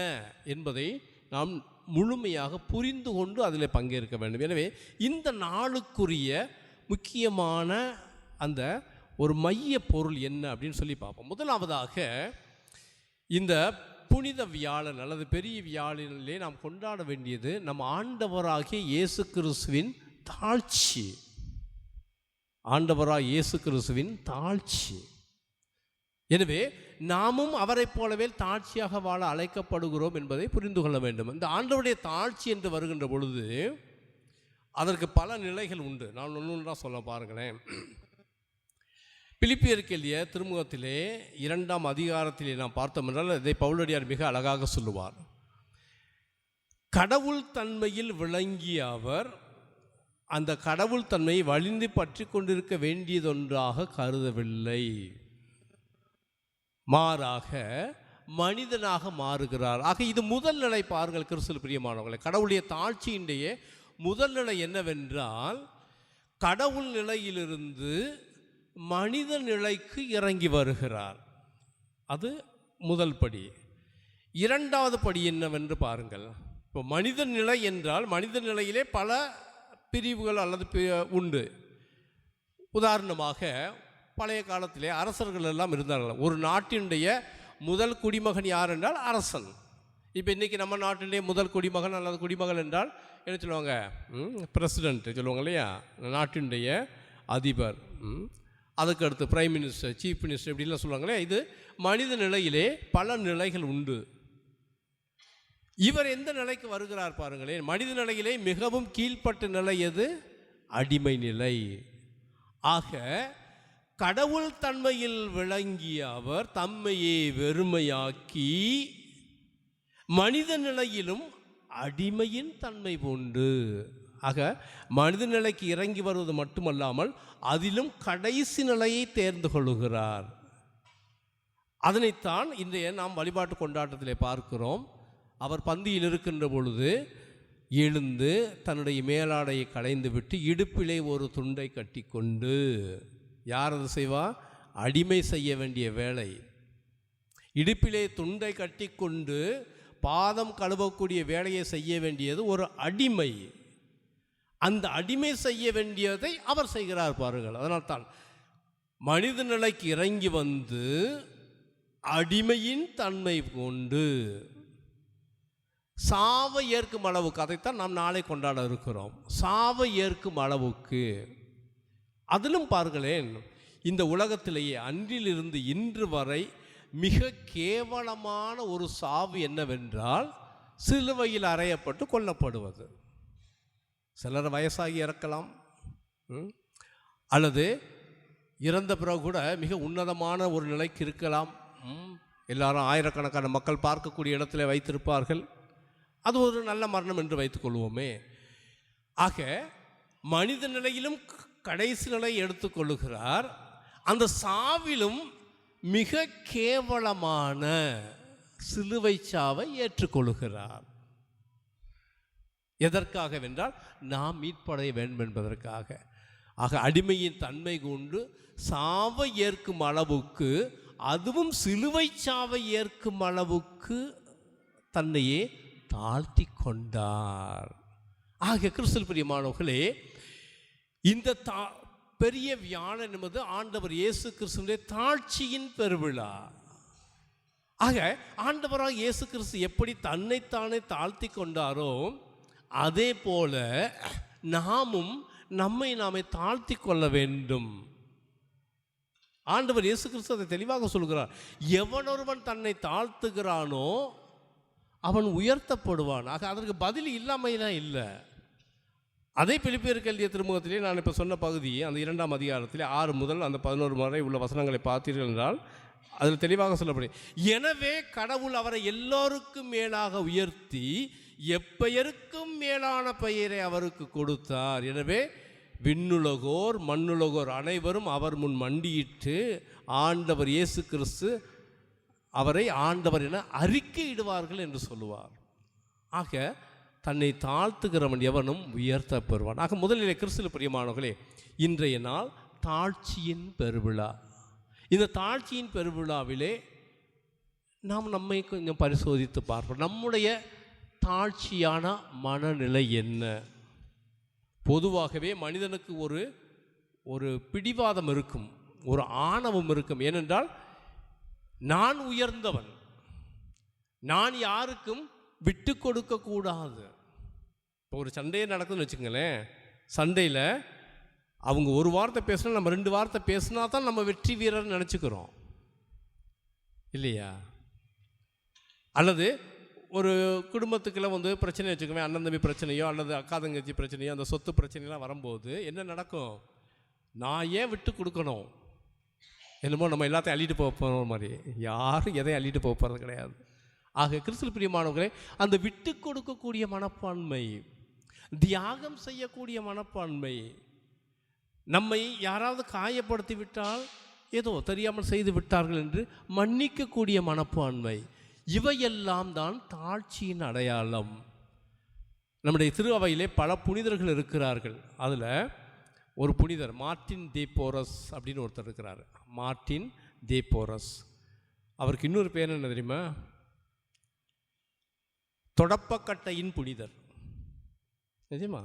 என்பதை நாம் முழுமையாக புரிந்து கொண்டு அதில் பங்கேற்க வேண்டும். எனவே இந்த நாளுக்குரிய முக்கியமான அந்த ஒரு மைய பொருள் என்ன அப்படின்னு சொல்லி பார்ப்போம். முதலாவதாக, இந்த புனித வியாழன் அல்லது பெரிய வியாழனிலே நாம் கொண்டாட வேண்டியது நம் ஆண்டவராகிய இயேசு கிறிஸ்துவின் தாழ்ச்சி. ஆண்டவராகிய இயேசு கிறிஸ்துவின் தாழ்ச்சி. எனவே நாமும் அவரை போலவே தாழ்ச்சியாக வாழ அழைக்கப்படுகிறோம் என்பதை புரிந்து கொள்ள வேண்டும். இந்த ஆண்டவருடைய தாழ்ச்சி என்று வருகின்ற பொழுது அதற்கு பல நிலைகள் உண்டு. நான் ஒன்று சொல்ல பாருங்களேன். பிலிப்பியருக்கு எழுதிய திருமுகத்திலே 2ஆம் அதிகாரத்திலே நாம் பார்த்தோம் என்றால் இதை பவுலடியார் மிக அழகாக சொல்லுவார். கடவுள் தன்மையில் விளங்கிய அவர் அந்த கடவுள் தன்மையை வலிந்து பற்றி கொண்டிருக்க வேண்டியதொன்றாக கருதவில்லை, மாறாக மனிதனாக மாறுகிறார். ஆக இது முதல் நிலை. பாருங்கள் கிறிஸ்துவில் பிரியமானவர்களே, கடவுளுடைய தாழ்ச்சியினுடைய முதல் நிலை என்னவென்றால், கடவுள் நிலையிலிருந்து மனித நிலைக்கு இறங்கி வருகிறார். அது முதல் படி. இரண்டாவது படி என்னவென்று பாருங்கள். இப்போ மனித நிலை என்றால் மனித நிலையிலே பல பிரிவுகள் அல்லது உண்டு. உதாரணமாக பழைய காலத்திலே அரசர்கள் எல்லாம் இருந்தார்கள். ஒரு நாட்டினுடைய முதல் குடிமகன் யார் என்றால் அரசன். இப்போ இன்றைக்கி நம்ம நாட்டினுடைய முதல் குடிமகன் அல்லது குடிமகன் என்றால் என்ன சொல்லுவாங்க? பிரசிடென்ட் சொல்லுவாங்க இல்லையா, நாட்டினுடைய அதிபர். அதுக்கு அடுத்து பிரைம் மினிஸ்டர், சீஃப் மினிஸ்டர் இப்படிலாம் சொல்லுவாங்களே. இது மனித நிலையிலே பல நிலைகள் உண்டு. இவர் எந்த நிலைக்கு வருகிறார் பாருங்களேன். மனித நிலையிலே மிகவும் கீழ்ப்பட்ட நிலை எது? அடிமை நிலை. ஆக கடவுள் தன்மையில் விளங்கிய அவர் தம்மையே வெறுமையாக்கி மனித நிலையிலும் அடிமையின் தன்மை உண்டு. ஆக மனித நிலைக்கு இறங்கி வருவது மட்டுமல்லாமல் அதிலும் கடைசி நிலையை தேர்ந்து கொள்ளுகிறார். அதனைத்தான் இன்றைய நாம் வழிபாட்டு கொண்டாட்டத்திலே பார்க்கிறோம். அவர் பந்தியில் இருக்கின்ற பொழுது எழுந்து தன்னுடைய மேலாடையை களைந்து விட்டு இடுப்பிலே ஒரு துண்டை கட்டி கொண்டு, யார் அது செய்வா? அடிமை செய்ய வேண்டிய வேலை. இடுப்பிலே துண்டை கட்டி கொண்டு பாதம் கழுவக்கூடிய வேலையை செய்ய வேண்டியது ஒரு அடிமை. அந்த அடிமை செய்ய வேண்டியதை அவர் செய்கிறார் பாருங்கள். அதனால்தான் மனித நிலைக்கு இறங்கி வந்து அடிமையின் தன்மை கொண்டு சாவை ஏற்கும் அளவுக்கு, அதைத்தான் நாம் நாளை கொண்டாட இருக்கிறோம். சாவை ஏற்கும் அளவுக்கு. அதிலும் பாருங்களேன், இந்த உலகத்திலேயே அன்றிலிருந்து இன்று வரை மிக கேவலமான ஒரு சாவு என்னவென்றால் சிலுவையில் அறையப்பட்டு கொல்லப்படுவது. சிலர் வயசாகி இறக்கலாம், அல்லது இறந்த பிறகு கூட மிக உன்னதமான ஒரு நிலைக்கு இருக்கலாம். எல்லாரும் ஆயிரக்கணக்கான மக்கள் பார்க்கக்கூடிய இடத்துல வைத்திருப்பார்கள். அது ஒரு நல்ல மரணம் என்று வைத்துக்கொள்வோமே. ஆக மனித நிலையிலும் கடைசி நிலை எடுத்துக்கொள்ளுகிறார். அந்த சாவிலும் மிக கேவலமான சிலுவை சாவை ஏற்றுக்கொள்ளுகிறார். எதற்காகவென்றால் நாம் மீட்படைய வேண்டும் என்பதற்காக. ஆக அடிமையின் தன்மை கொண்டு சாவை ஏற்கும் அளவுக்கு, அதுவும் சிலுவை சாவை ஏற்கும் அளவுக்கு தன்னையே தாழ்த்தி கொண்டார். ஆக கிறிஸ்துவில் பிரியமானவர்களே, இந்த பெரிய வியாழன் என்பது ஆண்டவர் இயேசு கிறிஸ்துவினுடைய தாழ்ச்சியின் பெருவிழா. ஆக ஆண்டவராக இயேசு கிறிஸ்து எப்படி தன்னைத்தானே தாழ்த்தி கொண்டாரோ அதே போல நாமும் நாமே தாழ்த்தி கொள்ள வேண்டும். ஆண்டவர் இயேசு கிறிஸ்து அதை தெளிவாக சொல்கிறார். எவனொருவன் தன்னை தாழ்த்துகிறானோ அவன் உயர்த்தப்படுவான். ஆக அதற்கு பதில் இல்லாமையெல்லாம் இல்லை. அதே பிலிப்பியருக்கு எழுதிய திருமுகத்திலே நான் இப்போ சொன்ன பகுதி, அந்த 2ஆம் அதிகாரத்திலே 6 முதல் அந்த 11 வரை உள்ள வசனங்களை பார்த்தீர்கள் என்றால் அதில் தெளிவாக சொல்லப்படும். எனவே கடவுள் அவரை எல்லோருக்கும் மேலாக உயர்த்தி எப்பெயருக்கும் மேலான பெயரை அவருக்கு கொடுத்தார். எனவே விண்ணுலகோர் மண்ணுலகோர் அனைவரும் அவர் முன் மண்டியிட்டு ஆண்டவர் இயேசு கிறிஸ்து அவரை ஆண்டவர் என அறிக்கையிடுவார்கள் என்று சொல்லுவார். ஆக தன்னை தாழ்த்துகிறவன் எவனும் உயர்த்த பெறுவான். ஆக முதலிலே கிறிஸ்துவில் பிரியமானவர்களே, இன்றைய நாள் தாழ்ச்சியின் பெருவிழா. இந்த தாழ்ச்சியின் பெருவிழாவிலே நாம் நம்மை கொஞ்சம் பரிசோதித்து பார்ப்போம். நம்முடைய தாழ்ச்சியான மனநிலை என்ன? பொதுவாகவே மனிதனுக்கு ஒரு பிடிவாதம் இருக்கும், ஒரு ஆணவம் இருக்கும். ஏனென்றால் நான் உயர்ந்தவன், நான் யாருக்கும் விட்டு கொடுக்க கூடாது. இப்போ ஒரு சண்டையே நடக்குதுன்னு வச்சுக்கங்களேன். சண்டையில் அவங்க ஒரு வார்த்தை பேசினா நம்ம 2 வார்த்தை பேசினா தான் நம்ம வெற்றி வீரர்னு நினச்சிக்கிறோம் இல்லையா? அல்லது ஒரு குடும்பத்துக்குள்ள பிரச்சனை வச்சுக்கோங்க, அண்ணன் தம்பி பிரச்சனையோ அல்லது அக்கா தங்கச்சி பிரச்சனையோ, அந்த சொத்து பிரச்சனைலாம் வரும்போது என்ன நடக்கும்? நான் ஏன் விட்டு கொடுக்கணும்? என்னமோ நம்ம எல்லாத்தையும் அள்ளிட்டு போகிற மாதிரி. யாரும் எதையும் அள்ளிட்டு போகிறது கிடையாது. ஆக கிறிஸ்துவில் பிரியமானவர்களே, அந்த விட்டு கொடுக்கக்கூடிய மனப்பான்மை, தியாகம் செய்யக்கூடிய மனப்பான்மை, நம்மை யாராவது காயப்படுத்தி விட்டால் ஏதோ தெரியாமல் செய்து விட்டார்கள் என்று மன்னிக்கக்கூடிய மனப்பான்மை, இவையெல்லாம் தான் தாழ்ச்சியின் அடையாளம். நம்முடைய திரு அவையிலே பல புனிதர்கள் இருக்கிறார்கள். அதில் ஒரு புனிதர் மார்ட்டின் தே போரஸ் அப்படின்னு ஒருத்தர் இருக்கிறார். மார்ட்டின் தே போரஸ். அவருக்கு இன்னொரு பேர் என்ன தெரியுமா? தொடப்பக்கட்டையின் புனிதர். நிஜமா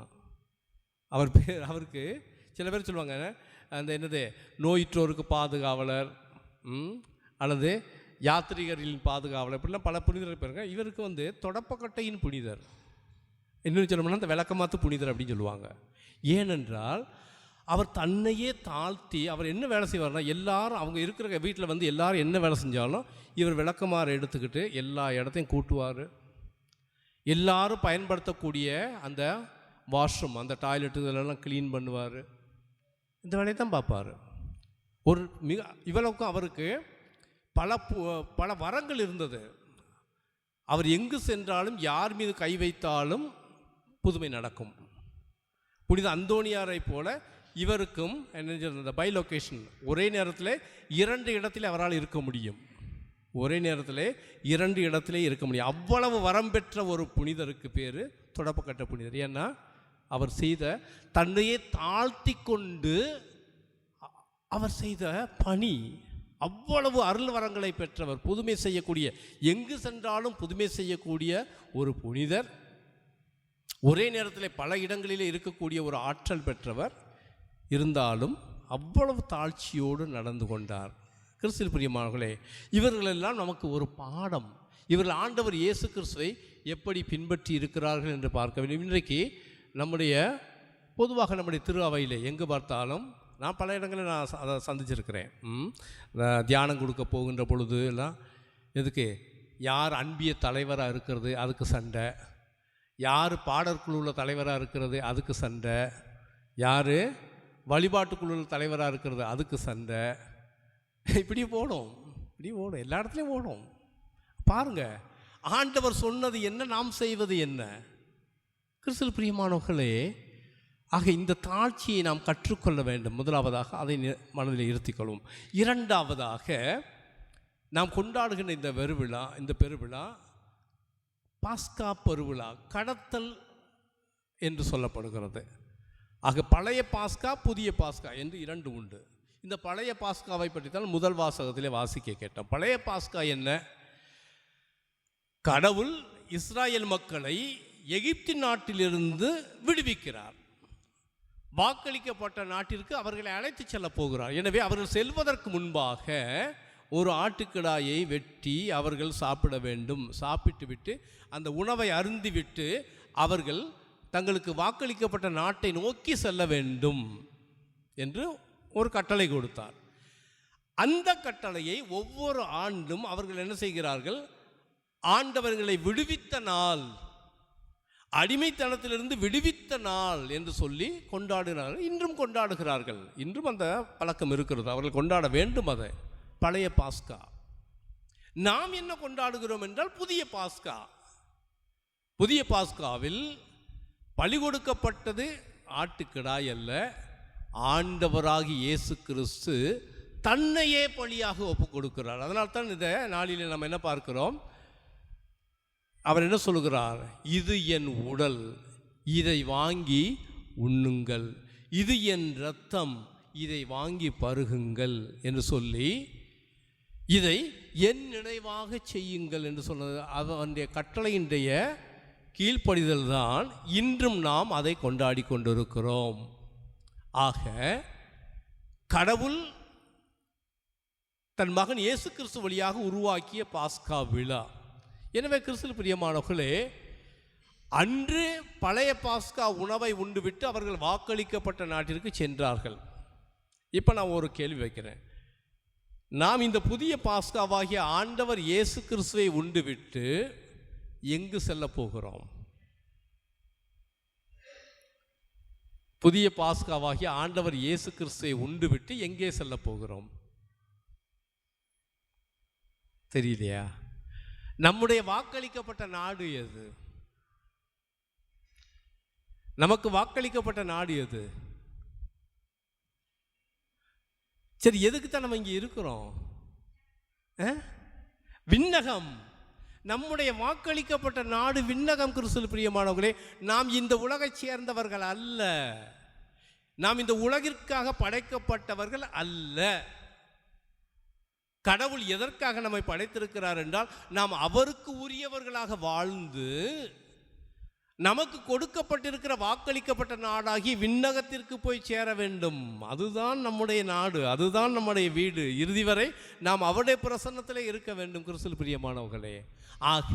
அவர் பேர். அவருக்கு சில பேர் சொல்லுவாங்க அந்த என்னது நோயுற்றோருக்கு பாதுகாவலர் அல்லது யாத்ரீகர்களின் பாதுகாவலர், இப்படிலாம் பல புனிதர்கள் பேருங்க. இவருக்கு தொடப்பக்கட்டையின் புனிதர், இன்னொன்று சொல்லணும்னா அந்த விளக்கமாத்து புனிதர் அப்படின்னு சொல்லுவாங்க. ஏனென்றால் அவர் தன்னையே தாழ்த்தி அவர் என்ன வேலை செய்வார்னா, எல்லாரும் அவங்க இருக்கிற வீட்டில் எல்லாரும் என்ன வேலை செஞ்சாலும் இவர் விளக்கமாறு எடுத்துக்கிட்டு எல்லா இடத்தையும் கூட்டுவார். எல்லாரும் பயன்படுத்தக்கூடிய அந்த வாஷ்ரூம், அந்த டாய்லெட்டு இதெல்லாம் க்ளீன் பண்ணுவார். இந்த வேலையை தான் பார்ப்பார். ஒரு இவ்வளவுக்கும் அவருக்கு பல வரங்கள் இருந்தது. அவர் எங்கு சென்றாலும் யார் மீது கை வைத்தாலும் புதுமை நடக்கும். புனித அந்தோனியாரை போல இவருக்கும் என்ன பைலொகேஷன், ஒரே நேரத்தில் 2 இடத்துல அவரால் இருக்க முடியும். ஒரே நேரத்தில் 2 இடத்துல இருக்க முடியும். அவ்வளவு வரம் பெற்ற ஒரு புனிதருக்கு பேர் தொடப்பக்கட்ட புனிதர். ஏன்னா அவர் செய்த தன்னையே தாழ்த்தி கொண்டு அவர் செய்த பணி, அவ்வளவு அருள் வரங்களை பெற்றவர், புதுமை செய்யக்கூடிய, எங்கு சென்றாலும் புதுமை செய்யக்கூடிய ஒரு புனிதர், ஒரே நேரத்தில் பல இடங்களிலே இருக்கக்கூடிய ஒரு ஆற்றல் பெற்றவர். இருந்தாலும் அவ்வளவு தாழ்ச்சியோடு நடந்து கொண்டார். கிறிஸ்துவில் பிரியமானவர்களே, இவர்களெல்லாம் நமக்கு ஒரு பாடம். இவர்கள் ஆண்டவர் இயேசு கிறிஸ்துவை எப்படி பின்பற்றி இருக்கிறார்கள் என்று பார்க்க வேண்டும். இன்றைக்கு பொதுவாக நம்முடைய திரு அவையில் எங்கே பார்த்தாலும், நான் பல இடங்களில் அதை சந்திச்சிருக்கிறேன். தியானம் கொடுக்க போகின்ற பொழுது எல்லாம் எதுக்கு, யார் அன்பிய தலைவராக இருக்கிறது அதுக்கு சண்டை, யார் பாடற்குழுவில் தலைவராக இருக்கிறது அதுக்கு சண்டை, யார் வழிபாட்டுக்குழுவில் தலைவராக இருக்கிறது அதுக்கு சண்டை. இப்படி ஓடும், எல்லா இடத்துலையும் ஓடும். பாருங்கள், ஆண்டவர் சொன்னது என்ன, நாம் செய்வது என்ன? கிறிஸ்துவில் பிரியமானவர்களே, ஆக இந்த தாழ்ச்சியை நாம் கற்றுக்கொள்ள வேண்டும். முதலாவதாக அதை மனதில் இருத்திக்கொள்வோம். இரண்டாவதாக நாம் கொண்டாடுகின்ற இந்த பெருவிழா பாஸ்கா பெருவிழா, கடத்தல் என்று சொல்லப்படுகிறது. ஆக பழைய பாஸ்கா புதிய பாஸ்கா என்று 2 உண்டு. இந்த பழைய பாஸ்காவை பற்றி தான் முதல் வாசகத்திலே வாசிக்க கேட்டோம். பழைய பாஸ்கா என்ன? கடவுள் இஸ்ராயேல் மக்களை எகிப்தின் நாட்டிலிருந்து விடுவிக்கிறார். வாக்களிக்கப்பட்ட நாட்டிற்கு அவர்களை அழைத்து செல்ல போகிறார். எனவே அவர்கள் செல்வதற்கு முன்பாக ஒரு ஆட்டுக்கிடாயை வெட்டி அவர்கள் சாப்பிட வேண்டும். சாப்பிட்டு விட்டு அந்த உணவை அருந்திவிட்டு அவர்கள் தங்களுக்கு வாக்களிக்கப்பட்ட நாட்டை நோக்கி செல்ல வேண்டும் என்று ஒரு கட்டளை கொடுத்தார். அந்த கட்டளையை ஒவ்வொரு ஆண்டும் அவர்கள் என்ன செய்கிறார்கள், ஆண்டவர்களை விடுவித்த நாள், அடிமைத்தனத்திலிருந்து விடுவித்த நாள் என்று சொல்லி கொண்டாடுகிறார்கள். இன்றும் கொண்டாடுகிறார்கள். இன்றும் அந்த பழக்கம் இருக்கிறது, அவர்கள் கொண்டாட வேண்டும். அதை பழைய பாஸ்கா. நாம் என்ன கொண்டாடுகிறோம் என்றால் புதிய பாஸ்கா. புதிய பாஸ்காவில் பலி கொடுக்கப்பட்டது ஆட்டுக்கிடாய் அல்ல, ஆண்டவராகி இயேசு கிறிஸ்து தன்னையே பலியாக ஒப்பு கொடுக்கிறார். அதனால் தான் இந்த நாளில் நம்ம என்ன பார்க்கிறோம், அவர் என்ன சொல்கிறார், இது என் உடல், இதை வாங்கி உண்ணுங்கள், இது என் இரத்தம், இதை வாங்கி பருகுங்கள் என்று சொல்லி இதை என் நினைவாக செய்யுங்கள் என்று சொன்னது. அவனுடைய கட்டளையினுடைய கீழ்ப்படிதல் தான் இன்றும் நாம் அதை கொண்டாடி கொண்டிருக்கிறோம். ஆக கடவுள் தன் மகன் இயேசு கிறிஸ்து வழியாக உருவாக்கிய பாஸ்கா விழா. எனவே கிறிஸ்துவில் பிரியமானவர்களே, அன்று பழைய பாஸ்கா உணவை உண்டுவிட்டு அவர்கள் வாக்களிக்கப்பட்ட நாட்டிற்கு சென்றார்கள். இப்போ நான் ஒரு கேள்வி வைக்கிறேன். நாம் இந்த புதிய பாஸ்காவாகிய ஆண்டவர் இயேசு கிறிஸ்துவை உண்டுவிட்டு எங்கு செல்ல போகிறோம்? புதிய பாஸ்காவாகிய ஆண்டவர் இயேசு கிறிஸ்துவை உண்டுவிட்டு எங்கே செல்ல போகிறோம்? தெரியலையா? நம்முடைய வாக்களிக்கப்பட்ட நாடு எது? நமக்கு வாக்களிக்கப்பட்ட நாடு எது? சரி, எதுக்கு தான் நம்ம இங்கே இருக்கிறோம்? விண்ணகம். நம்முடைய வாக்களிக்கப்பட்ட நாடு விண்ணகம். கிறிஸ்துவில் பிரியமானவர்களே, நாம் இந்த உலகை சேர்ந்தவர்கள் அல்ல. நாம் இந்த உலகிற்காக படைக்கப்பட்டவர்கள் அல்ல. கடவுள் எதற்காக நம்மை படைத்திருக்கிறார் என்றால், நாம் அவருக்கு உரியவர்களாக வாழ்ந்து நமக்கு கொடுக்கப்பட்டிருக்கிற வாக்களிக்கப்பட்ட நாடாகி விண்ணகத்திற்கு போய் சேர வேண்டும். அதுதான் நம்முடைய நாடு, அதுதான் நம்முடைய வீடு. இறுதி வரை நாம் அவருடைய பிரசன்னத்தில் இருக்க வேண்டும். கிறிஸ்துவில் பிரியமானவர்களே, ஆக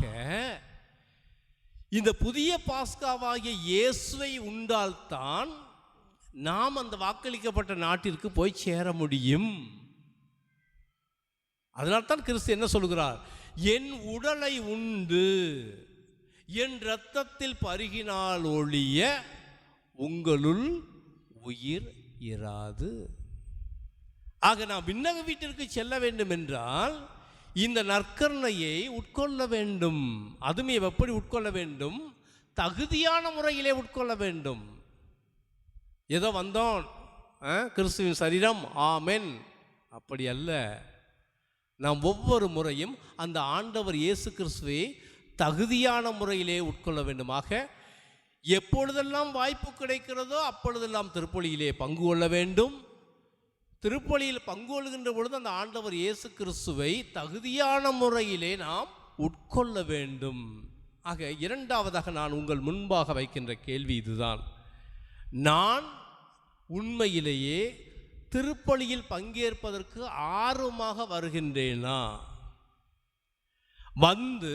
இந்த புதிய பாஸ்காவாகிய இயேசுவை உண்டால்தான் நாம் அந்த வாக்களிக்கப்பட்ட நாட்டிற்கு போய் சேர முடியும். அதனால்தான் கிறிஸ்து என்ன சொல்கிறார்? என் உடலை உண்டு என் இரத்தத்தில் பருகினால் ஒழிய உங்களுள் உயிர் இராது. ஆக நாம் விண்ணக வீட்டிற்கு செல்ல வேண்டும் என்றால் இந்த நற்கருணையை உட்கொள்ள வேண்டும். அதுமே எப்படி உட்கொள்ள வேண்டும்? தகுதியான முறையிலே உட்கொள்ள வேண்டும். ஏதோ வந்தோம் கிறிஸ்துவின் சரீரம் ஆமென், அப்படி அல்ல. நாம் ஒவ்வொரு முறையும் அந்த ஆண்டவர் இயேசு கிறிஸ்துவை தகுதியான முறையிலே உட்கொள்ள வேண்டுமாக எப்பொழுதெல்லாம் வாய்ப்பு கிடைக்கிறதோ அப்பொழுதெல்லாம் திருப்பலியிலே பங்கு கொள்ள வேண்டும். திருப்பலியில் பங்கு கொள்கின்ற பொழுது அந்த ஆண்டவர் இயேசு கிறிஸ்துவை தகுதியான முறையிலே நாம் உட்கொள்ள வேண்டும். ஆக இரண்டாவதாக நான் உங்கள் முன்பாக வைக்கின்ற கேள்வி இதுதான். நான் உண்மையிலேயே திருப்பலியில் பங்கேற்பதற்கு ஆர்வமாக வருகின்றேனா? வந்து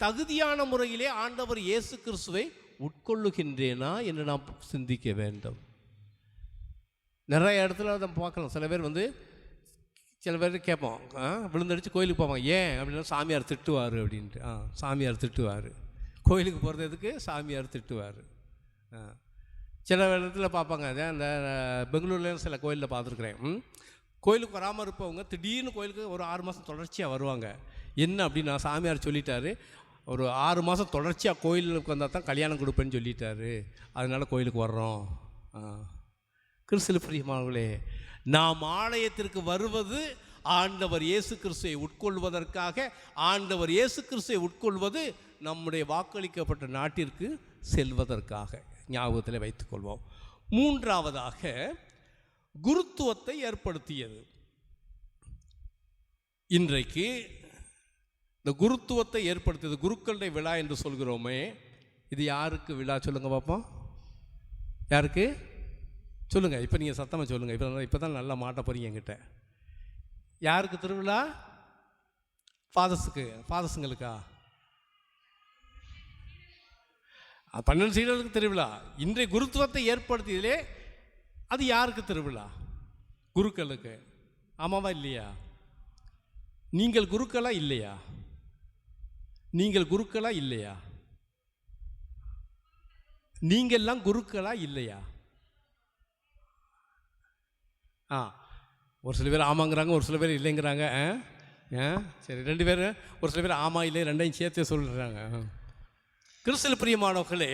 தகுதியான முறையிலே ஆண்டவர் இயேசு கிறிஸ்துவை உட்கொள்ளுகின்றேனா என்று நாம் சிந்திக்க வேண்டும். நிறைய இடத்துல நம்ம பார்க்கலாம். சில பேர் கேட்போம், விழுந்தடிச்சு கோயிலுக்கு போவாங்க. ஏன் அப்படின்னா சாமியார் திட்டுவார் அப்படின்ட்டு. சாமியார் திட்டுவார். கோயிலுக்கு போகிறது எதுக்கு? சாமியார் திட்டுவார். சில இடத்துல பார்ப்பாங்க. அந்த பெங்களூர்லேயும் சில கோயிலில் பார்த்துருக்குறேன். கோயிலுக்கு வராமல் இருப்பவங்க திடீர்னு கோயிலுக்கு ஒரு 6 மாதம் தொடர்ச்சியாக வருவாங்க. என்ன அப்படின்னா, சாமியார் சொல்லிட்டாரு, ஒரு 6 மாதம் தொடர்ச்சியாக கோயிலுக்கு வந்தால் தான் கல்யாணம் கொடுப்பேன்னு சொல்லிட்டாரு, அதனால் கோயிலுக்கு வர்றோம். கிறிஸ்துவில் பிரியமானவர்களே, நாம் ஆலயத்திற்கு வருவது ஆண்டவர் இயேசு கிறிஸ்துவை உட்கொள்வதற்காக. ஆண்டவர் இயேசு கிறிஸ்துவை உட்கொள்வது நம்முடைய வாக்களிக்கப்பட்ட நாட்டிற்கு செல்வதற்காக. ஞாபகத்தில் வைத்துக்கொள்வோம். மூன்றாவதாக குருத்துவத்தை ஏற்படுத்தியது. இன்றைக்கு இந்த குருத்துவத்தை ஏற்படுத்தியது குருக்களுடைய விழா என்று சொல்கிறோமே, இது யாருக்கு விழா? சொல்லுங்க பார்ப்போம். யாருக்கு சொல்லுங்க? இப்போ நீங்கள் சத்தமாக சொல்லுங்க. இப்போ தான் நல்லா மாட்ட போறீங்க என்கிட்ட. யாருக்கு திருவிழா? ஃபாதர்ஸுங்களுக்கா? 12 சீடர்களுக்கு திருவிழா. இன்றைய குருத்துவத்தை ஏற்படுத்தியதிலே அது யாருக்கு திருவிழா? குருக்களுக்கு. ஆமாவா இல்லையா? நீங்கள் குருக்களா இல்லையா? நீங்கள் குருக்களா இல்லையா? நீங்கள்லாம் குருக்களா இல்லையா? ஒரு சில பேர் ஆமாங்கிறாங்க, ஒரு சில பேர் இல்லைங்கிறாங்க. சரி, 2 பேர், ஒரு சில பேர் ஆமாம் இல்லை ரெண்டையும் சேர்த்து சொல்கிறாங்க. கிறிஸ்துவில் பிரியமானவர்களே,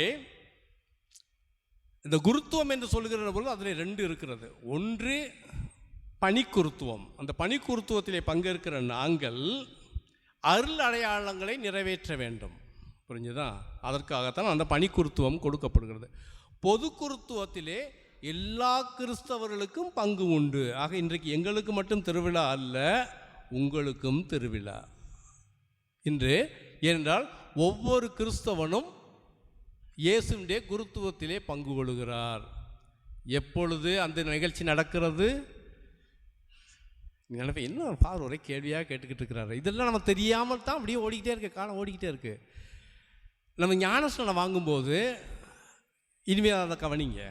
இந்த குருத்துவம் என்று சொல்கிற பொழுது அதில் 2 இருக்கிறது. ஒன்று பணிக்குருத்துவம். அந்த பணிக்குருத்துவத்திலே பங்கேற்கிற நாங்கள் அருள் அடையாளங்களை நிறைவேற்ற வேண்டும். புரிஞ்சுதா? அதற்காகத்தான் அந்த பணிக்குருத்துவம் கொடுக்கப்படுகிறது. பொது குருத்துவத்திலே எல்லா கிறிஸ்தவர்களுக்கும் பங்கு உண்டு. ஆக இன்றைக்கு எங்களுக்கு மட்டும் திருவிழா அல்ல, உங்களுக்கும் திருவிழா இன்று. ஏனென்றால் ஒவ்வொரு கிறிஸ்தவனும் இயேசுவினுடைய குருத்துவத்திலே பங்கு கொள்கிறார். எப்பொழுது அந்த நிகழ்ச்சி நடக்கிறது? நினைப்ப என்ன ஃபாதர் ஒரே கேள்வியாக கேட்டுக்கிட்டு இருக்கிறாரு. இதெல்லாம் நம்ம தெரியாமல் தான் அப்படியே ஓடிக்கிட்டே இருக்கு, காலம் ஓடிக்கிட்டே இருக்கு. நம்ம ஞானஸ்நானம் வாங்கும்போது இனிமேல் அதை கவனிங்க.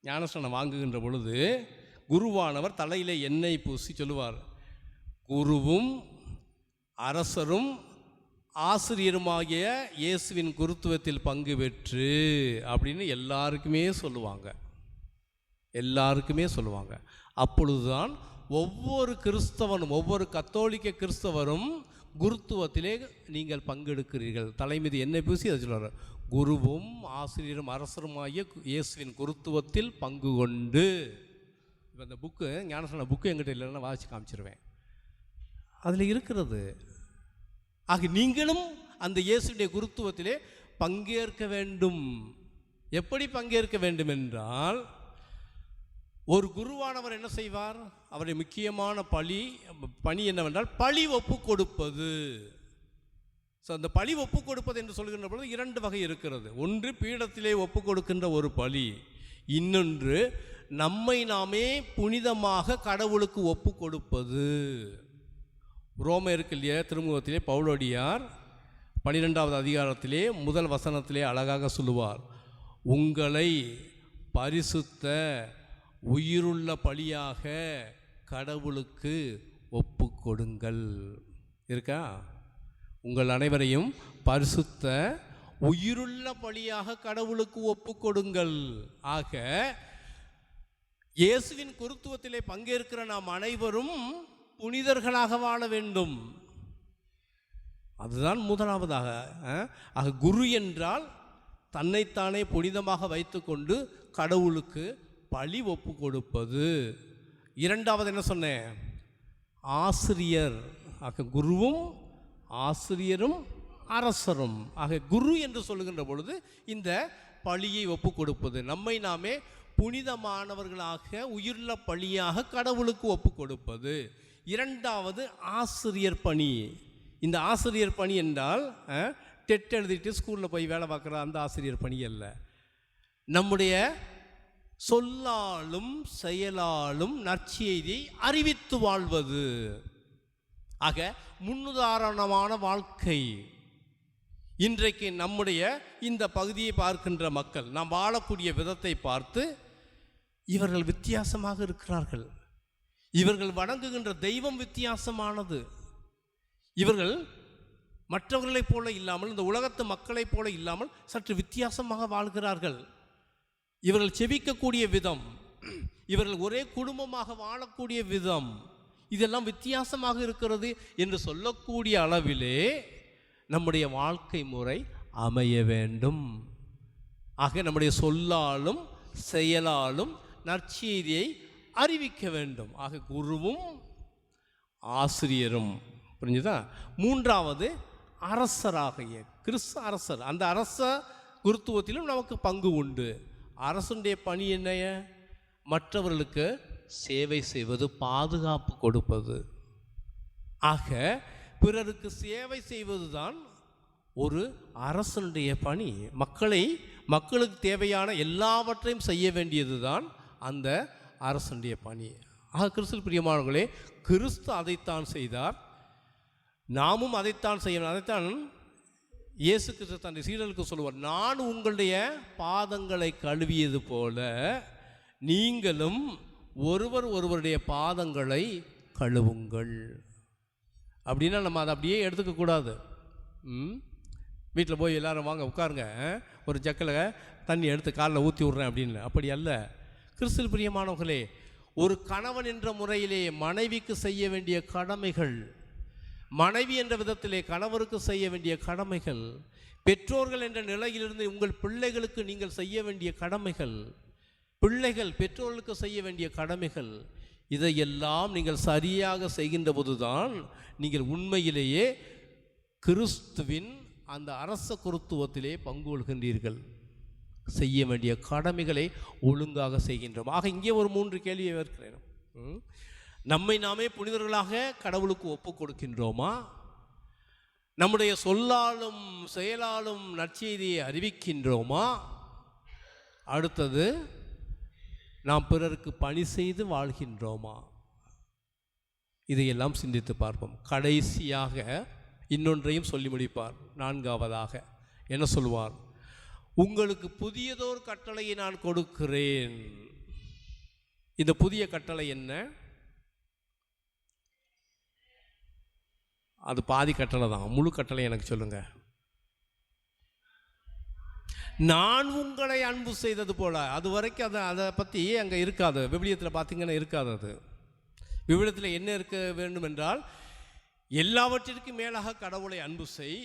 ஞானஸ்நானம் வாங்குகின்ற பொழுது குருவானவர் தலையில் எண்ணெய் பூசி சொல்லுவார், குருவும் அரசரும் ஆசிரியருமாகிய இயேசுவின் குருத்துவத்தில் பங்கு பெற்று அப்படின்னு எல்லாருக்குமே சொல்லுவாங்க. அப்பொழுதுதான் ஒவ்வொரு கிறிஸ்தவனும், ஒவ்வொரு கத்தோலிக்க கிறிஸ்தவரும் குருத்துவத்திலே நீங்கள் பங்கெடுக்கிறீர்கள். தலைமீது எண்ணெய் பூசி அதை சொல்லுவார், குருவும் ஆசிரியரும் அரசருமாகிய இயேசுவின் குருத்துவத்தில் பங்கு கொண்டு. இப்போ அந்த புக்கு, ஞானஸ்நான புக்கு எங்கிட்ட இல்லைன்னா வாசித்து காமிச்சிருவேன், அதில் இருக்கிறது. ஆக நீங்களும் அந்த இயேசுடைய குருத்துவத்திலே பங்கேற்க வேண்டும். எப்படி பங்கேற்க வேண்டும் என்றால், ஒரு குருவானவர் என்ன செய்வார்? அவருடைய முக்கியமான பணி என்னவென்றால் பழி ஒப்பு கொடுப்பது. ஸோ அந்த பழி ஒப்பு கொடுப்பது என்று சொல்கின்ற பொழுது 2 வகை இருக்கிறது. ஒன்று பீடத்திலே ஒப்பு கொடுக்கின்ற ஒரு பழி, இன்னொன்று நம்மை நாமே புனிதமாக கடவுளுக்கு ஒப்பு கொடுப்பது. ரோமருக்கு இல்லையா திருமுகத்திலே பவுலடியார் 12வது அதிகாரத்திலே 1 வசனத்திலே அழகாக சொல்லுவார், உங்களை பரிசுத்த உயிருள்ள பலியாக கடவுளுக்கு ஒப்பு கொடுங்கள். இருக்கா? உங்கள் அனைவரையும் பரிசுத்த உயிருள்ள பலியாக கடவுளுக்கு ஒப்பு கொடுங்கள். ஆக இயேசுவின் குருத்துவத்திலே பங்கேற்கிற நாம் அனைவரும் புனிதர்களாக வாழ வேண்டும். அதுதான் முதலாவதாக. ஆக குரு என்றால் தன்னைத்தானே புனிதமாக வைத்துக்கொண்டு கடவுளுக்கு பழி ஒப்பு கொடுப்பது. 2வது என்ன சொன்னேன்? ஆசிரியர். ஆக குருவும் ஆசிரியரும் அரசரும். ஆக குரு என்று சொல்லுகின்ற பொழுது இந்த பழியை ஒப்பு கொடுப்பது, நம்மை நாமே புனிதமானவர்களாக உயிருள்ள பழியாக கடவுளுக்கு ஒப்பு கொடுப்பது. 2வது ஆசிரியர் பணி. இந்த ஆசிரியர் பணி என்றால் டெட் எழுதிட்டு ஸ்கூலில் போய் வேலை பார்க்குற அந்த ஆசிரியர் பணி அல்ல. நம்முடைய சொல்லாலும் செயலாலும் நற்செய்தியை அறிவித்து வாழ்வது. ஆக முன்னுதாரணமான வாழ்க்கை. இன்றைக்கு நம்முடைய இந்த பகுதியை பார்க்கின்ற மக்கள் நாம் வாழக்கூடிய விதத்தை பார்த்து இவர்கள் வித்தியாசமாக இருக்கிறார்கள், இவர்கள் வணங்குகின்ற தெய்வம் வித்தியாசமானது, இவர்கள் மற்றவர்களைப் போல இல்லாமல் இந்த உலகத்து மக்களைப் போல இல்லாமல் சற்று வித்தியாசமாக வாழ்கிறார்கள், இவர்கள் செபிக்கக்கூடிய விதம், இவர்கள் ஒரே குடும்பமாக வாழக்கூடிய விதம், இதெல்லாம் வித்தியாசமாக இருக்கிறது என்று சொல்லக்கூடிய அளவிலே நம்முடைய வாழ்க்கை முறை அமைய வேண்டும். ஆக நம்முடைய சொல்லாலும் செயலாலும் நற்செய்தியை அறிவிக்க வேண்டும். ஆக குருவும் ஆசிரியரும். புரிஞ்சுதா? 3வது அரசராகிய கிறிஸ்து அரசர். அந்த அரச குருத்துவத்திலும் நமக்கு பங்கு உண்டு. அரசனுடைய பணி என்ன? மற்றவர்களுக்கு சேவை செய்வது, பாதுகாப்பு கொடுப்பது. ஆக பிறருக்கு சேவை செய்வதுதான் ஒரு அரசனுடைய பணி. மக்களுக்கு தேவையான எல்லாவற்றையும் செய்ய வேண்டியது தான் அந்த அரசனுடைய பணி. ஆக கிறிஸ்து பிரியமானவர்களே, கிறிஸ்து அதைத்தான் செய்தார், நாமும் அதைத்தான் செய்யணும். அதைத்தான் இயேசு கிறிஸ்து தன்னுடைய சீடர்களுக்கு சொல்லுவார், நான் உங்களுடைய பாதங்களை கழுவியது போல நீங்களும் ஒருவருடைய பாதங்களை கழுவுங்கள். அப்படின்னா நம்ம அதை அப்படியே எடுத்துக்கக்கூடாது. வீட்டில் போய் எல்லாரும் வாங்க உட்காருங்க, ஒரு ஜக்கில் தண்ணி எடுத்து காலில் ஊற்றி விட்றேன் அப்படின்னு. அப்படி அல்ல. கிறிஸ்து பிரியமானவர்களே, ஒரு கணவன் என்ற முறையிலே மனைவிக்கு செய்ய வேண்டிய கடமைகள், மனைவி என்ற விதத்திலே கணவருக்கு செய்ய வேண்டிய கடமைகள், பெற்றோர்கள் என்ற நிலையிலிருந்து உங்கள் பிள்ளைகளுக்கு நீங்கள் செய்ய வேண்டிய கடமைகள், பிள்ளைகள் பெற்றோர்களுக்கு செய்ய வேண்டிய கடமைகள், இதையெல்லாம் நீங்கள் சரியாக செய்கின்ற போதுதான் நீங்கள் உண்மையிலேயே கிறிஸ்துவின் அந்த அரச குருத்துவத்திலே பங்கு கொள்கின்றீர்கள். செய்ய வேண்டிய கடமைகளை ஒழுங்காக செய்கின்றோம். ஆக இங்கே ஒரு 3 கேள்வியை வைக்கிறேன். நம்மை நாமே புனிதர்களாக கடவுளுக்கு ஒப்பு கொடுக்கின்றோமா? நம்முடைய சொல்லாலும் செயலாலும் நற்செய்தியை அறிவிக்கின்றோமா? அடுத்தது, நாம் பிறருக்கு பணி செய்து வாழ்கின்றோமா? இதையெல்லாம் சிந்தித்து பார்ப்போம். கடைசியாக இன்னொன்றையும் சொல்லி முடிப்பார். 4வதாக என்ன சொல்வார்? உங்களுக்கு புதியதோர் கட்டளையை நான் கொடுக்கிறேன். இந்த புதிய கட்டளை என்ன? அது பாதி கட்டளை தான், முழு கட்டளை எனக்கு சொல்லுங்க. நான் உங்களை அன்பு செய்தது போல. அது வரைக்கும் அதை பற்றி அங்கே இருக்காது. விவிலியத்தில் பார்த்தீங்கன்னா இருக்காது. அது விவிலியத்தில் என்ன இருக்க வேண்டும் என்றால், எல்லாவற்றிற்கும் மேலாக கடவுளை அன்பு செய்,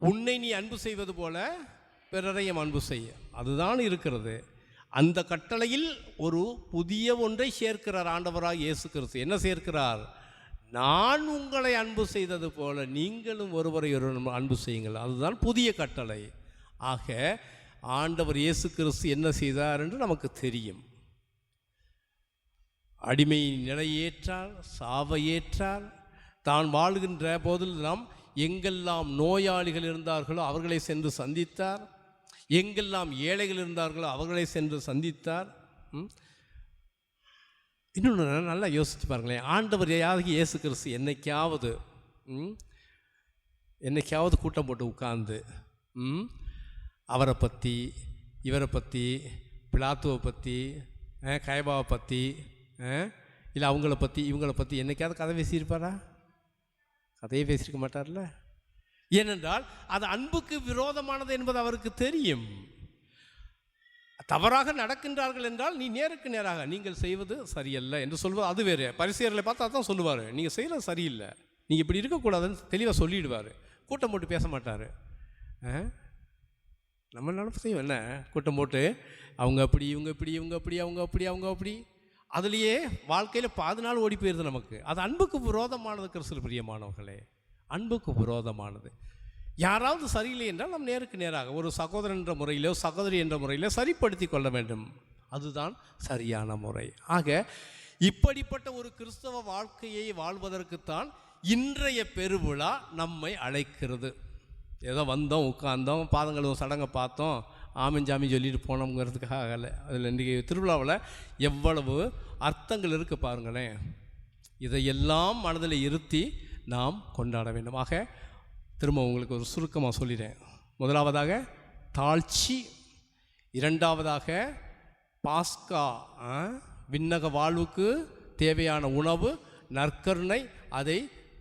உன்னை நீ அன்பு செய்வது போல பிறரையும் அன்பு செய். அதுதான் இருக்கிறது. அந்த கட்டளையில் ஒரு புதிய ஒன்றை சேர்க்கிறார் ஆண்டவராக இயேசு கிறிஸ்து. என்ன சேர்க்கிறார்? நான் உங்களை அன்பு செய்தது போல நீங்களும் ஒருவரை அன்பு செய்யுங்கள். அதுதான் புதிய கட்டளை. ஆக ஆண்டவர் இயேசு கிறிஸ்து என்ன செய்தார் என்று நமக்கு தெரியும். அடிமையின் நிலையேற்றார், சாவை ஏற்றார். தான் வாழ்கின்ற போதெல்லாம் எங்கெல்லாம் நோயாளிகள் இருந்தார்களோ அவர்களை சென்று சந்தித்தார், எங்கெல்லாம் ஏழைகள் இருந்தார்களோ அவர்களை சென்று சந்தித்தார். இன்னொன்று நல்லா யோசித்து பாருங்களேன், ஆண்டவர் இயேசு கிறிஸ்து என்னைக்காவது கூட்டம் போட்டு உட்கார்ந்து அவரை பற்றி, இவரை பற்றி, பிலாத்துவை பற்றி, கயபாவை பற்றி, இல்லை அவங்கள பற்றி இவங்களை பற்றி என்னைக்காவது கதை பேசியிருப்பாரா? கதையை பேசியிருக்க மாட்டார்ல. ஏனென்றால் அது அன்புக்கு விரோதமானது என்பது அவருக்கு தெரியும். தவறாக நடக்கின்றார்கள் என்றால் நீ நேருக்கு நேராக நீங்கள் செய்வது சரியல்ல என்று சொல்வது அது வேறு. பரிசேயர்களை பார்த்தா தான் சொல்லுவார், நீங்கள் செய்கிறது சரியில்லை, நீங்கள் இப்படி இருக்கக்கூடாதுன்னு தெளிவாக சொல்லிவிடுவார். கூட்டம் போட்டு பேச மாட்டார். நம்ம நினைப்பதையும் என்ன கூட்டம் போட்டு அவங்க அப்படி, இவங்க இப்படி, இவங்க அப்படி, அவங்க அப்படி, அவங்க அப்படி, அதுலேயே வாழ்க்கையில் பாதி நாள் ஓடி போயிடுது நமக்கு. அது அன்புக்கு விரோதமானது கிறிஸ்து பிரியமானவர்களே, அன்புக்கு விரோதமானது. யாராவது சரியில்லை என்றால் நம் நேருக்கு நேராக ஒரு சகோதரன் என்ற முறையிலோ சகோதரி என்ற முறையிலோ சரிப்படுத்தி கொள்ள வேண்டும். அதுதான் சரியான முறை. ஆக இப்படிப்பட்ட ஒரு கிறிஸ்தவ வாழ்க்கையை வாழ்வதற்குத்தான் இன்றைய பெருவிழா நம்மை அழைக்கிறது. ஏதோ வந்தோம், உட்கார்ந்தோம், பாதங்களும் சடங்கை பார்த்தோம், ஆமிஞ்சாமி சொல்லிட்டு போனோங்கிறதுக்காக ஆகலை. அதில் இன்றைக்கி திருவிழாவில் எவ்வளவு அர்த்தங்கள் இருக்குது பாருங்களேன். இதையெல்லாம் மனதில் இருத்தி நாம் கொண்டாட வேண்டும். ஆக திரும்ப உங்களுக்கு ஒரு சுருக்கமாக சொல்லிடுறேன். முதலாவதாக தாழ்ச்சி, இரண்டாவதாக பாஸ்கா, விண்ணக வாழ்வுக்கு தேவையான உணவு, நற்கருணை, அதை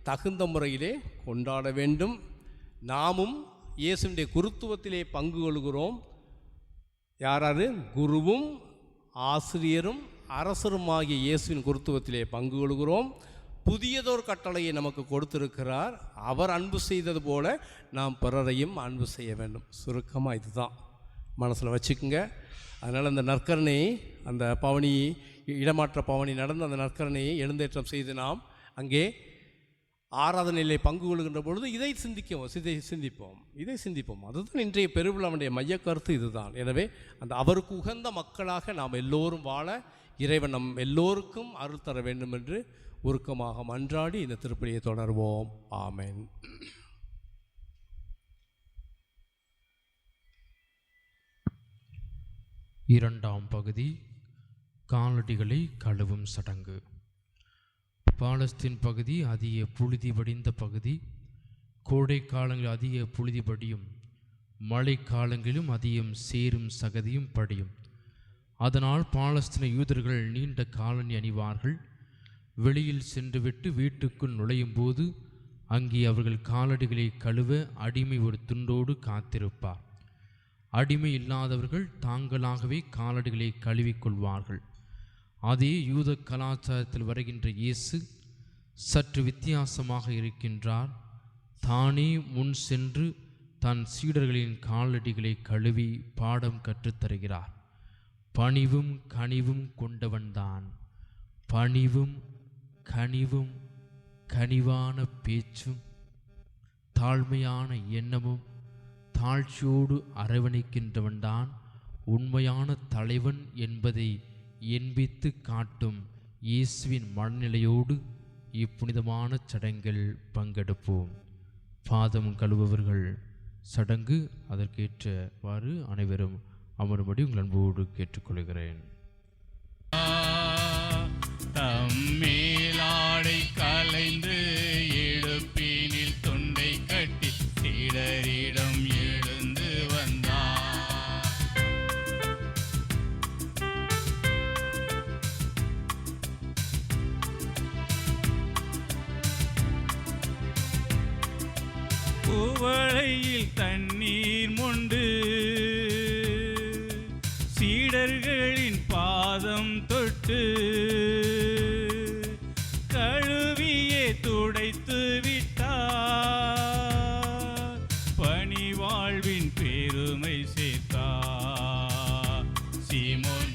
தகுந்த முறையிலே கொண்டாட வேண்டும். நாமும் இயேசுடைய குருத்துவத்திலே பங்கு கொள்கிறோம். யாராரு? குருவும் ஆசிரியரும் அரசருமாகிய இயேசுவின் குருத்துவத்திலே பங்கு கொள்கிறோம். புதியதோர் கட்டளையை நமக்கு கொடுத்திருக்கிறார். அவர் அன்பு செய்தது போல நாம் பிறரையும் அன்பு செய்ய வேண்டும். சுருக்கமாக இதுதான் மனசில் வச்சுக்குங்க. அதனால் அந்த நற்கரணையை, அந்த பவனி, இடமாற்ற பவனி நடந்த அந்த நற்கரணையை எழுந்தேற்றம் செய்து நாம் அங்கே ஆராதனையிலே பங்கு கொள்கின்ற பொழுது இதை சிந்திப்போம். அதுதான் இன்றைய பெருவிழாவுடைய மைய கருத்து இதுதான். எனவே அந்த அவருக்கு உகந்த மக்களாக நாம் எல்லோரும் வாழ இறைவன் நம் எல்லோருக்கும் அருள் தர வேண்டும் என்று உருக்கமாக மன்றாடி இந்த திருப்பலியை தொடர்வோம். ஆமென். இரண்டாம் பகுதி, காலடிகளை கழுவும் சடங்கு. பாலஸ்தீன் பகுதி அதிக புழுதி வடிந்த பகுதி. கோடை காலங்களில் அதிக புழுதி படியும், மழை காலங்களிலும் அதிகம் சேரும் சகதியும் படியும். அதனால் பாலஸ்தீன யூதர்கள் நீண்ட காலணி அணிவார்கள். வெளியில் சென்றுவிட்டு வீட்டுக்குள் நுழையும் போது அங்கே அவர்கள் காலடிகளை கழுவ அடிமை ஒரு துண்டோடு காத்திருப்பார். அடிமை இல்லாதவர்கள் தாங்களாகவே காலடிகளை கழுவிக்கொள்வார்கள். அதே யூத கலாச்சாரத்தில் வருகின்ற இயேசு சற்று வித்தியாசமாக இருக்கின்றார். தானே முன் சென்று தன் சீடர்களின் காலடிகளை கழுவி பாடம் கற்றுத்தருகிறார். பணிவும் கனிவும் கொண்டவன்தான். பணிவும் கனிவும், கனிவான பேச்சும் தாழ்மையான எண்ணமும் தாழ்ச்சியோடு அரவணைக்கின்றவன்தான் உண்மையான தலைவன் என்பதை எண்பித்து காட்டும் இயேசுவின் மனநிலையோடு இப்புனிதமான சடங்கில் பங்கெடுப்போம். பாதம் கழுவுபவர்கள் சடங்கு, அதற்கேற்றவாறு அனைவரும் அமரும்படி உங்கள் அன்போடு கேட்டுக்கொள்கிறேன். தம்மேலாடை கலைந்து இடுப்பினில் தொண்டை கட்டி சீடரிடம் எழுந்து வந்தார். குவளையில் தண்ணீர் மொண்டு சீடர்களின் பாதம் தொட்டு கழுவியே துடைத்து விட்டார். பணி வாழ்வின் பெருமை சேர்த்தார். சீமோன்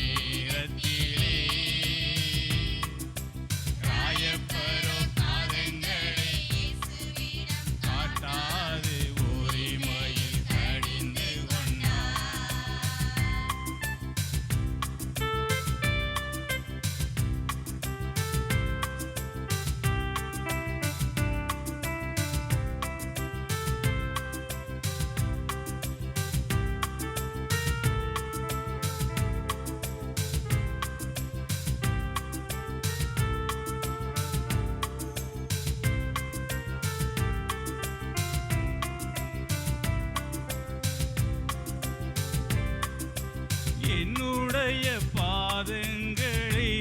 நேரத்திலே ராயப்ப என்னுடைய பாதங்களை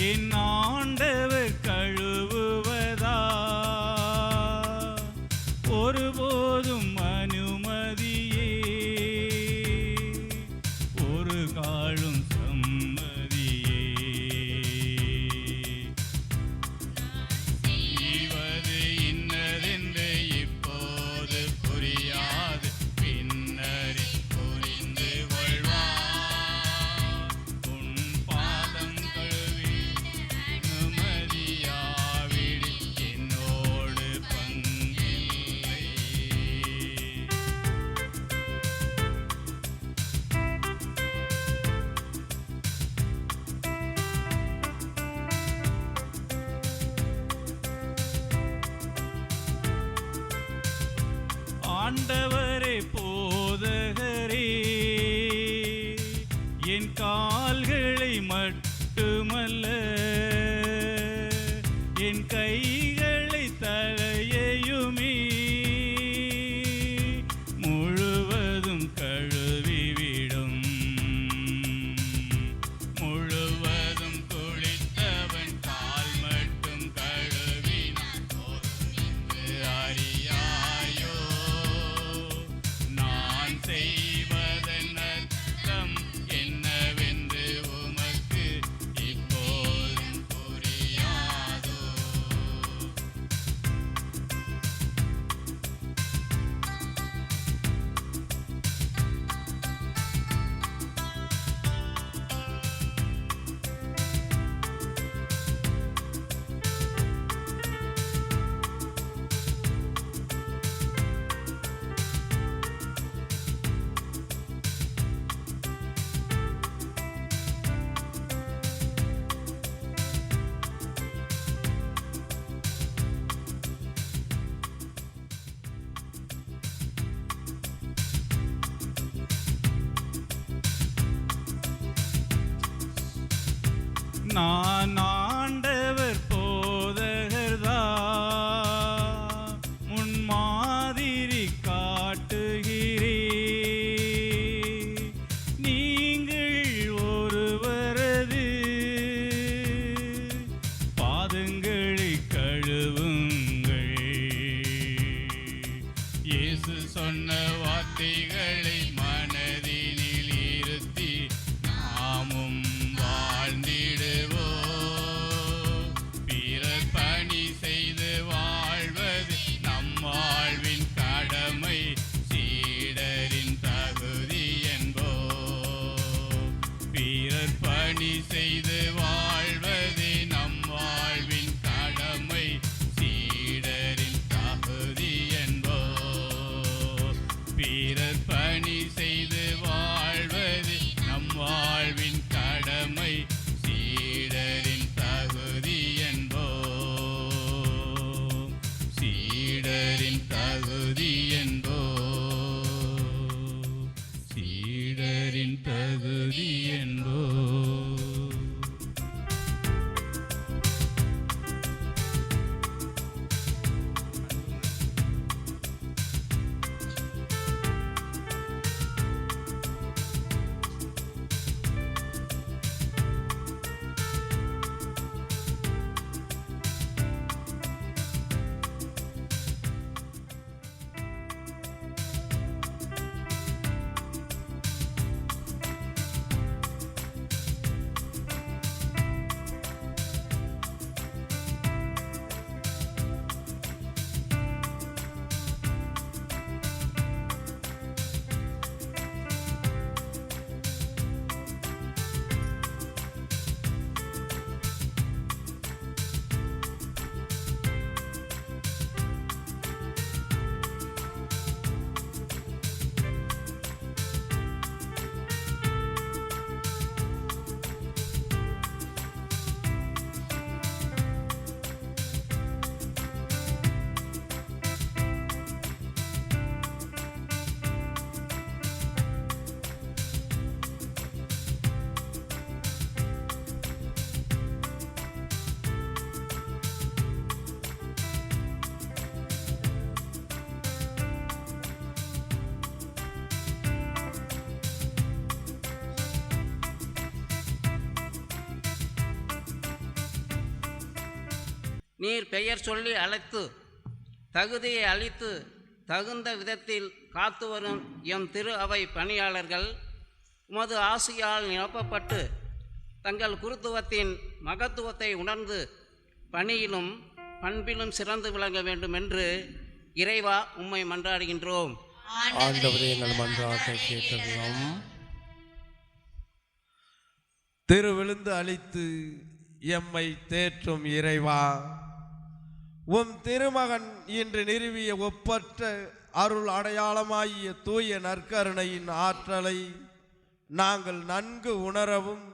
என் ஆண்டவர் கழுவுவதா? ஒருபோதும் அனுமதியே, ஒரு காலும் சம்மதியே. செய்வது இன்னதென்று இப்போது புரியாது, பின்னரே புரிந்து கொள்வார். உன் பாதம் கழுவி அனுமதியாவிடு, என்னோடு பங்கில்லை. ஆண்டவரே போதகரே, என் கால்களை மட்டுமல்ல என் கைகளை தலையையுமே முழுவதும் கழுவிவிடும். முழுவதும் குளித்தவன் கால் மட்டும் கழுவினான் போதும் என்று அறியாயோ? நான் செய்வதன் அர்த்தம் என்னவென்று உமக்கு இப்போதும் புரியாதோ? நான் ஆண்டவர் போதகர்தா, முன்மாதிரி காட்டுகிறே. நீங்கள் ஒருவரது பாதங்களை கழுவுங்கள். இயேசு சொன்ன வார்த்தைகளை மனதினில் இருத்தி நாமும் வாழ்ந்திடுவோம். பிறர் பணி செய்து வாழ்வது நம் வாழ்வின் கடமை, சீடரின் தகுதி என்போம். பிறர் பணி செய்து வாழ்வது நம் வாழ்வின் கடமை, சீடரின் தகுதி என்போம். பிறர் பணி செய்து வாழ்வது நம் வாழ்வின் கடமை, சீடரின் தகுதி என்போம். சீடரின் தகுதி என்போம். சீடரின் தகுதி என்போம். நீர் பெயர் சொல்லி அழைத்து தகுதியை அளித்து தகுந்த விதத்தில் காத்து வரும் எம் திரு அவை பணியாளர்கள் உமது ஆசியால் நிரப்பப்பட்டு தங்கள் குருத்துவத்தின் மகத்துவத்தை உணர்ந்து பணியிலும் பண்பிலும் சிறந்து விளங்க வேண்டும் என்று இறைவா உம்மை மன்றாடுகின்றோம். ஆண்டவரே எங்கள் மன்றாட்டை கேட்டதும் திருவிழுந்து அளித்து எம்மை தேற்றும் இறைவா, உம் திருமகன் இன்று நிறுவிய ஒப்பற்ற அருள் அடையாளமாகிய தூய நற்கருணையின் ஆற்றலை நாங்கள் நன்கு உணரவும்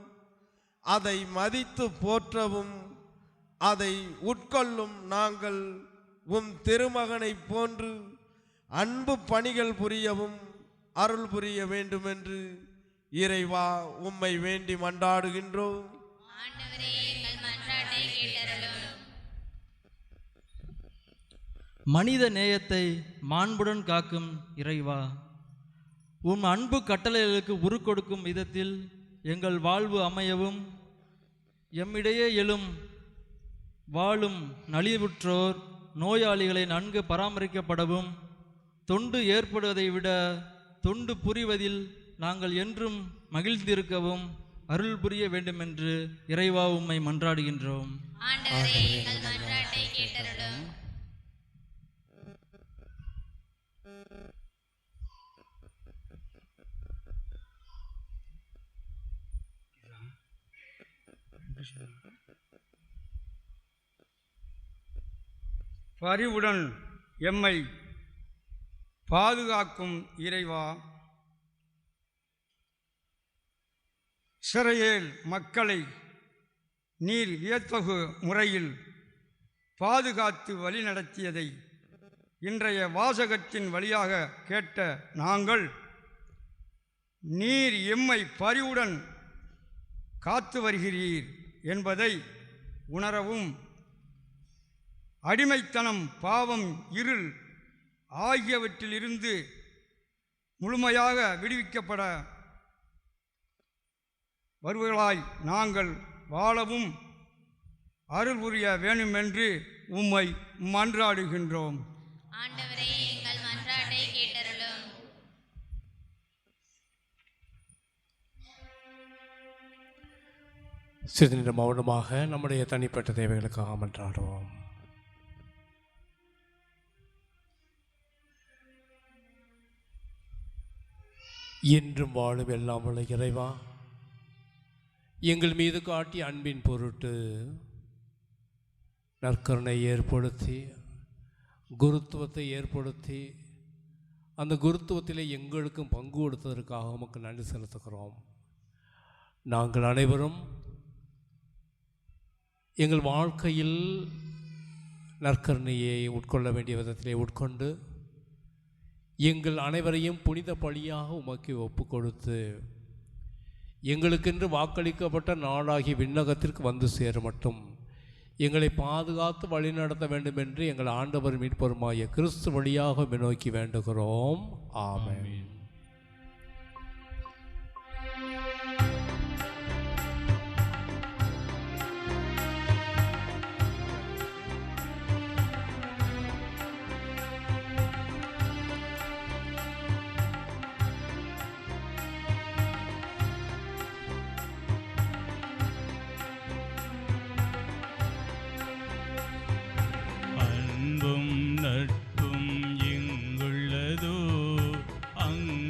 அதை மதித்து போற்றவும் அதை உட்கொள்ளும் நாங்கள் உம் திருமகனைப் போன்று அன்பு பணிகள் புரியவும் அருள் புரிய வேண்டுமென்று இறைவா உம்மை வேண்டி மன்றாடுகின்றோம். ஆண்டவரே எங்கள் மன்றாட்டை கேட்டருளும். மனித நேயத்தை மாண்புடன் காக்கும் இறைவா, உம் அன்பு கட்டளைகளுக்கு உருக்கொடுக்கும் விதத்தில் எங்கள் வாழ்வு அமையவும் எம்மிடையே எழும் வாழும் நலிவுற்றோர் நோயாளிகளை நன்கு பராமரிக்கப்படவும் தொண்டு ஏற்படுவதை விட தொண்டு புரிவதில் நாங்கள் என்றும் மகிழ்ந்திருக்கவும் அருள் புரிய வேண்டுமென்று இறைவா உம்மை மன்றாடுகின்றோம். ஆண்டவரே எங்கள் மன்றாட்டை கேட்டருளும். பரிவுடன் எம்மை பாதுகாக்கும் இறைவா, இஸ்ரவேல் மக்களை நீர் வியத்தகு முறையில் பாதுகாத்து வழிநடத்தியதை இன்றைய வாசகத்தின் வழியாக கேட்ட நாங்கள் நீர் எம்மை பரிவுடன் காத்து வருகிறீர் என்பதை உணரவும் அடிமைத்தனம், பாவம், இருள் ஆகியவற்றிலிருந்து முழுமையாக விடுவிக்கப்பட வருவர்களாய் நாங்கள் வாழவும் அருள் புரிய வேண்டுமென்று உம்மை மன்றாடுகின்றோம். ஆண்டவரே எங்கள் மன்றாட்டை கேட்டருளும். சிறிது நேரம் மௌனமாக நம்முடைய தனிப்பட்ட தேவைகளுக்காக மன்றாடுவோம். என்றும் வாழும் எல்லாம் உள்ள இறைவா, எங்கள் மீது காட்டிய அன்பின் பொருட்டு நற்கருணை ஏற்படுத்தி குருத்துவத்தை ஏற்படுத்தி அந்த குருத்துவத்திலே எங்களுக்கும் பங்கு கொடுத்ததற்காக உமக்கு நன்றி செலுத்துகிறோம். நாங்கள் அனைவரும் எங்கள் வாழ்க்கையில் நற்கருணையை உட்கொள்ள வேண்டிய விதத்திலே உட்கொண்டு எங்கள் அனைவரையும் புனித பலியாக உமக்கு ஒப்பு கொடுத்து எங்களுக்கென்று வாக்களிக்கப்பட்ட நாடாகி விண்ணகத்திற்கு வந்து சேர மட்டும் எங்களை பாதுகாத்து வழிநடத்த வேண்டும் என்று எங்கள் ஆண்டவர் மீட்பருமாகிய கிறிஸ்து வழியாக நோக்கி வேண்டுகிறோம். ஆமென். அன்பும் நட்பும் எங்குள்ளதோ அங்கு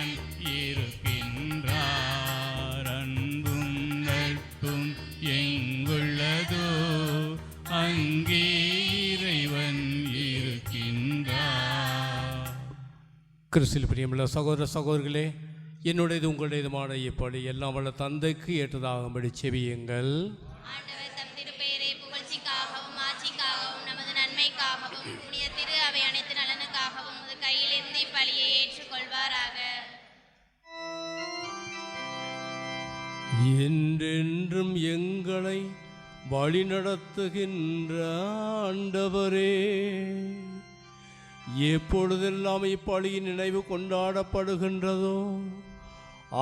இறைவன் இருக்கின்றார். அன்பும் நட்பும் எங்குள்ளதோ அங்கே இறைவன் இருக்கின்றார். கிறிஸ்துவில் பிரியமுள்ள சகோதர சகோதரிகளே, என்னுடையது உங்களுடையதுமான இப்படி எல்லாம் வல்ல தந்தைக்கு ஏற்றதாகும்படி செவியுங்கள். ஆண்டவர் தம் திருப்பெயரை புகழ்ச்சிக்காகவும் ஆட்சிக்காகவும் நமது நன்மைக்காகவும் புனித திரு அவை அனைத்து நலனுக்காகவும் உமது கையிலிருந்து இப்பலியை ஏற்றுக்கொள்வாராக. என்றென்றும் எங்களை வழிநடத்துகின்ற ஆண்டவரே, எப்பொழுதெல்லாம் இப்பலியின் நினைவு கொண்டாடப்படுகின்றதோ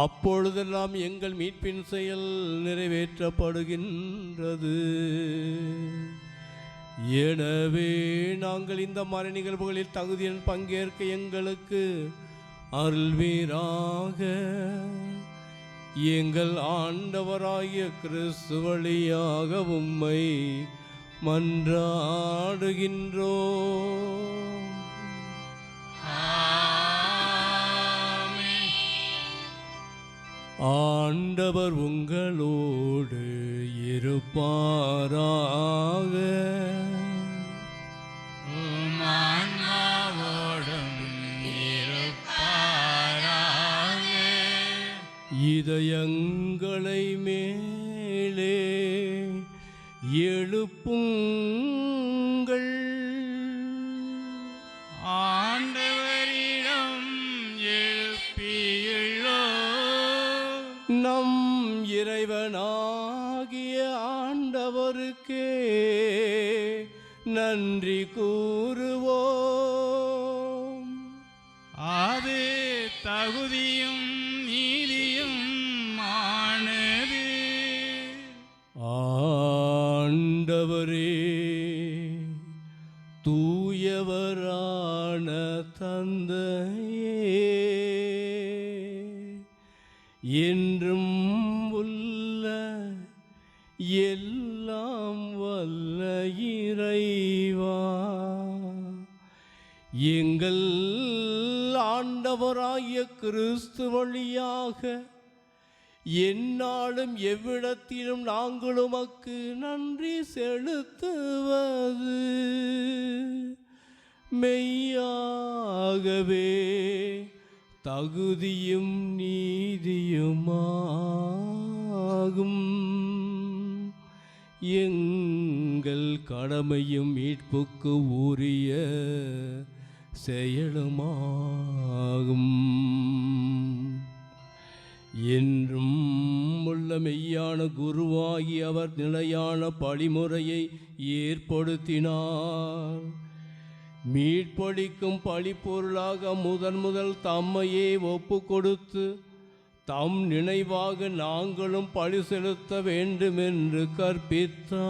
அப்பொழுதெல்லாம் எங்கள் மீட்பின் செயல் நிறைவேற்றப்படுகின்றது. எனவே நாங்கள் இந்த மறை நிகழ்வுகளில் தகுதியின் பங்கேற்க எங்களுக்கு அருள்வீராக. எங்கள் ஆண்டவராகிய கிறிஸ்து வழியாக உம்மை மன்றாடுகின்றோம். ஆண்டவர் உங்களோடு இருப்பாராக. உம் ஆன்மாவோடும் இருப்பாராக. இதயங்களை மேலே எழுப்புங்கள். ஆண்டவரிடம் எழுப்பியுள்ளோ நம் இறைவனாகிய ஆண்டவருக்கே நன்றி கூறுவோம். அது தகுதியும் நீதியும் ஆனது. ஆண்டவரே, தூயவரான தந்தையே, என்றும் உள்ள எல்லாம் வல்ல இறைவா, எங்கள் ஆண்டவராகிய கிறிஸ்து வழியாக எந்நாளும் எவ்விடத்திலும் நாங்கள் உமக்கு நன்றி செலுத்துவது மெய்யாகவே தகுதியும் நீதியுமாகும். எங்கள் கடமையும் மீட்புக்கு உரிய செயலுமாகும். என்றும் உள்ள மெய்யான குருவாகி அவர் நிலையான பழிமுறையை ஏற்படுத்தினார். மீட்பளிக்கும் பழிப்பொருளாக முதல் தம்மையே ஒப்பு கொடுத்து தம் நினைவாக நாங்களும் பழி செலுத்த வேண்டுமென்று கற்பித்தார்.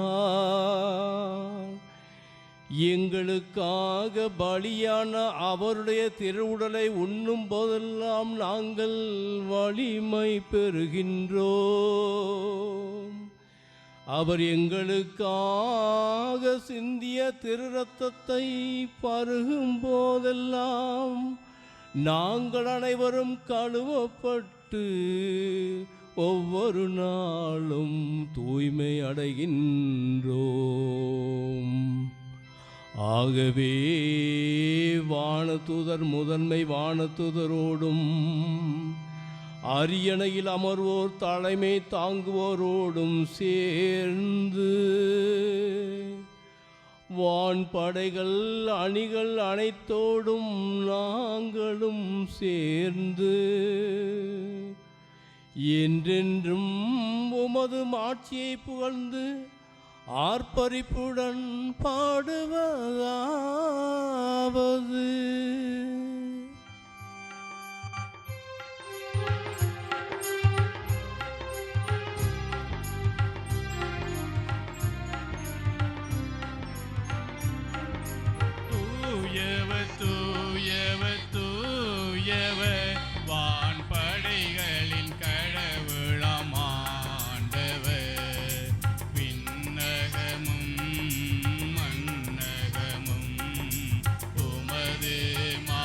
எங்களுக்காக பலியான அவருடைய திருவுடலை உண்ணும் போதெல்லாம் நாங்கள் வலிமை பெறுகின்றோம். அவர் எங்களுக்காக சிந்திய திரு இரத்தத்தை பருகும் போதெல்லாம் நாங்கள் அனைவரும் கழுவப்பட்டு ஒவ்வொரு நாளும் தூய்மை அடைகின்றோம். ஆகவே வானதூதர் முதன்மை வானதூதரோடும் அரியணையில் அமர்வோர் தலைமை தாங்குவோரோடும் சேர்ந்து வான்படைகள் அணிகள் அனைத்தோடும் நாங்களும் சேர்ந்து என்றென்றும் உமது மாட்சியை புகழ்ந்து ஆர்ப்பரிப்புடன் பாடுவதாவது தூயவர் தூயவர் தூயவர் வான்படைகளின் கடவுளாம் ஆண்டவர். விண்ணகமும் மண்ணகமும் உமது மா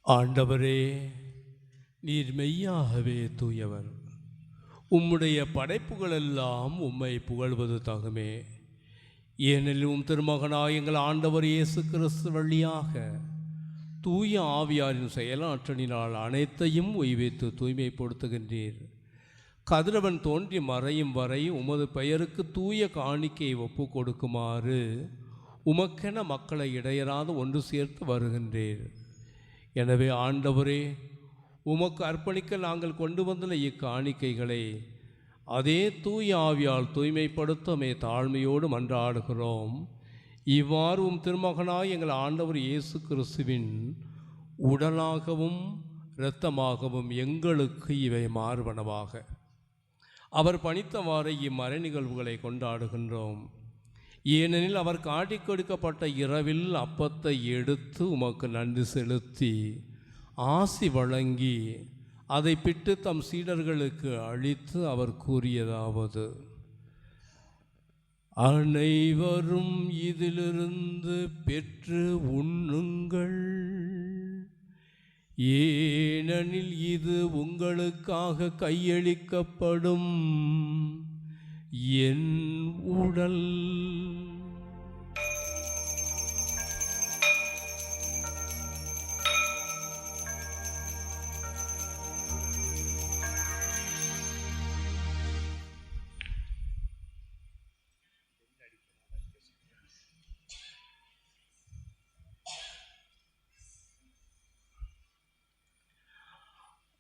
ஆண்டவரே, நீர் மெய்யாகவே தூயவர். உம்முடைய படைப்புகளெல்லாம் உம்மை புகழ்வது தகுமே. ஏனெனில் திருமகனாய் எங்கள் ஆண்டவர் இயேசு கிறிஸ்து வழியாக தூய ஆவியாரின் செயலாற்றலினால் அனைத்தையும் உய்வித்து தூய்மைப்படுத்துகின்றீர். கதிரவன் தோன்றி மறையும் வரை உமது பெயருக்கு தூய காணிக்கையை ஒப்பு கொடுக்குமாறு உமக்கென மக்களை இடையராது ஒன்று சேர்த்து வருகின்றீர். எனவே ஆண்டவரே, உமக்கு அர்ப்பணிக்க நாங்கள் கொண்டு வந்துள்ள இக்காணிக்கைகளை அதே தூய ஆவியால் தூய்மைப்படுத்தமே தாழ்மையோடு மன்றாடுகிறோம். இவ்வாறு திருமகனாய் எங்கள் ஆண்டவர் இயேசு கிறிஸ்துவின் உடலாகவும் இரத்தமாகவும் எங்களுக்கு இவை மாறுபனவாக. அவர் பணித்தவாறு இம்மறை நிகழ்வுகளை கொண்டாடுகின்றோம். ஏனெனில் அவர் காட்டிக் கொடுக்கப்பட்ட இரவில் அப்பத்தை எடுத்து உமக்கு நன்றி செலுத்தி ஆசி வழங்கி அதை பிட்டு தம் சீடர்களுக்கு அளித்து அவர் கூறியதாவது: அனைவரும் இதிலிருந்து பெற்று உண்ணுங்கள், ஏனெனில் இது உங்களுக்காக கையளிக்கப்படும் என் உடல்.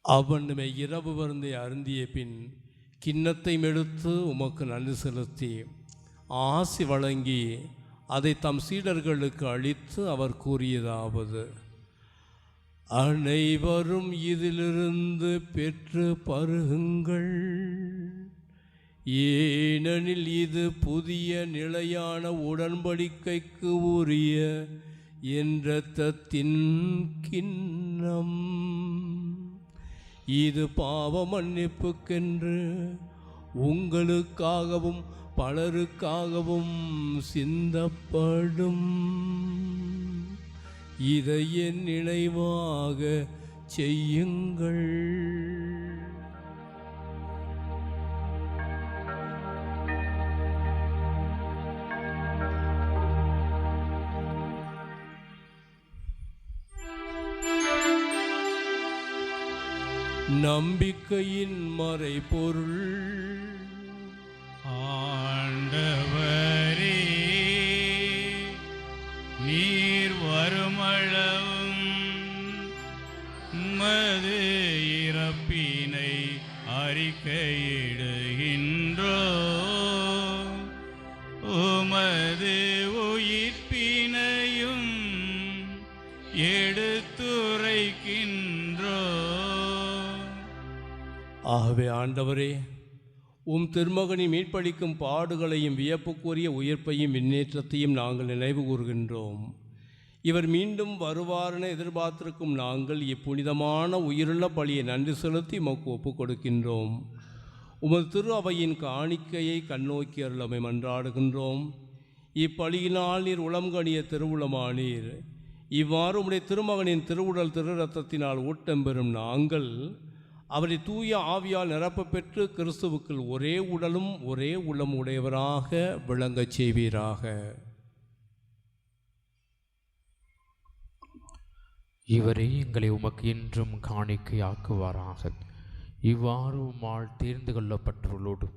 அவனுமே இரவு வருந்தை அருந்திய பின் கிண்ணத்தை எடுத்து உமக்கு நன்றி செலுத்தி ஆசி வழங்கி அதை தம் சீடர்களுக்கு அளித்து அவர் கூறியதாவது: அனைவரும் இதிலிருந்து பெற்று பருகுங்கள், ஏனெனில் இது புதிய நிலையான உடன்படிக்கைக்கு உரிய என் இரத்தத்தின் கிண்ணம். இது பாவ மன்னிப்புக்கென்று உங்களுக்காகவும் பலருக்காகவும் சிந்தப்படும். இதை என் நினைவாக செய்யுங்கள். நம்பிக்கையின் மறைபொருள். ஆண்டவரே, நீர் வருமளவும் உமது இறப்பினை அறிக்கையிடுகின்றோ, உமது உயிர்ப்பினையும் எடுத்துரைக்கின்றோ. ஆகவே ஆண்டவரே, திருமகனை மீட்பளிக்கும் பாடுகளையும் வியப்புக்குரிய உயிர்ப்பையும் முன்னேற்றத்தையும் நாங்கள் நினைவு கூறுகின்றோம். இவர் மீண்டும் வருவாரென எதிர்பார்த்திருக்கும் நாங்கள் இப்புனிதமான உயிருள்ள பலியை நன்றி செலுத்தி உமக்கு ஒப்புக் கொடுக்கின்றோம். உமது திரு அவையின் காணிக்கையை கண்ணோக்கி அருளமை மன்றாடுகின்றோம். இப்பலியினால் நீர் உளம்கணிய திருவுளமானீர். இவ்வாறு உம்முடைய திருமகனின் திருவுடல் திரு இரத்தத்தினால் ஊட்டம் பெறும் நாங்கள் அவரை தூய ஆவியால் நிரப்ப பெற்று கிறிஸ்துவுக்குள் ஒரே உடலும் ஒரே உள்ளம் உடையவராக விளங்கச் செய்வீராக. இவரே எங்களை உமக்கு என்றும் காணிக்கையாக்குவாராக. இவ்வாறு உம்மால் தேர்ந்து கொள்ளப்பட்டவர்களோடு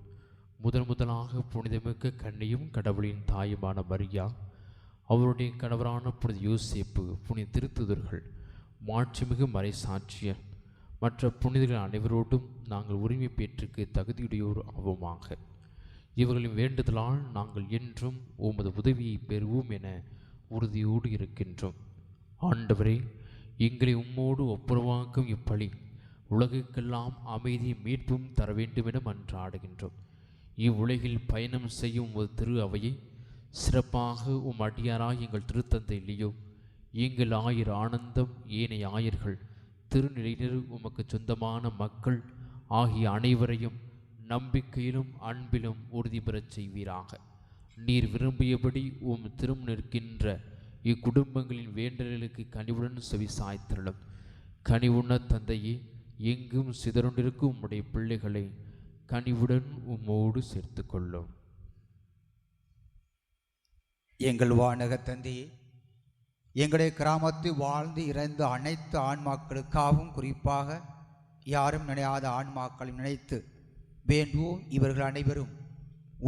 முதலாக புனிதமிக்க கன்னியும் கடவுளின் தாயுமான மரியா, அவருடைய கணவரான புனித யோசேப்பு, புனித திருத்துதர்கள், மாட்சிமிகு மறைசாட்சியர் மற்ற புனிதர்கள் அனைவரோடும் நாங்கள் உரிமை பேற்றுக்கு தகுதியுடையோர் ஆவோமாக. இவர்களின் வேண்டுதலால் நாங்கள் என்றும் உமது உதவியை பெறுவோம் என உறுதியோடு இருக்கின்றோம். ஆண்டவரே, எங்களை உம்மோடு ஒப்புரவாக்கும் இப்பலி உலகுக்கெல்லாம் அமைதியும் மீட்பும் தர வேண்டும் என மன்றாடுகின்றோம். இவ்வுலகில் பயணம் செய்யும் உமது திரு அவையை சிறப்பாக அடியாராய் எங்கள் திருத்தந்தை லியோ, எங்கள் ஆயர் ஆனந்தம், ஏனைய ஆயர்கள், திருநிலையினர், உமக்கு சொந்தமான மக்கள் ஆகிய அனைவரையும் நம்பிக்கையிலும் அன்பிலும் உறுதி பெறச் செய்வீராக. நீர் விரும்பியபடி நிற்கின்ற இக்குடும்பங்களின் வேண்டல்களுக்கு கனிவுடன் செவி சாய்த்தருளும். கனிவுண்ண தந்தையே, எங்கும் சிதறுண்டிருக்கும் உம்முடைய பிள்ளைகளை கனிவுடன் உம்மோடு சேர்த்து கொள்ளும். எங்கள் வானக தந்தையே, எங்களுடைய கிராமத்தில் வாழ்ந்து இறந்த அனைத்து ஆன்மாக்களுக்காகவும் குறிப்பாக யாரும் நினையாத ஆன்மாக்களையும் நினைத்து வேண்டுவோம். இவர்கள் அனைவரும்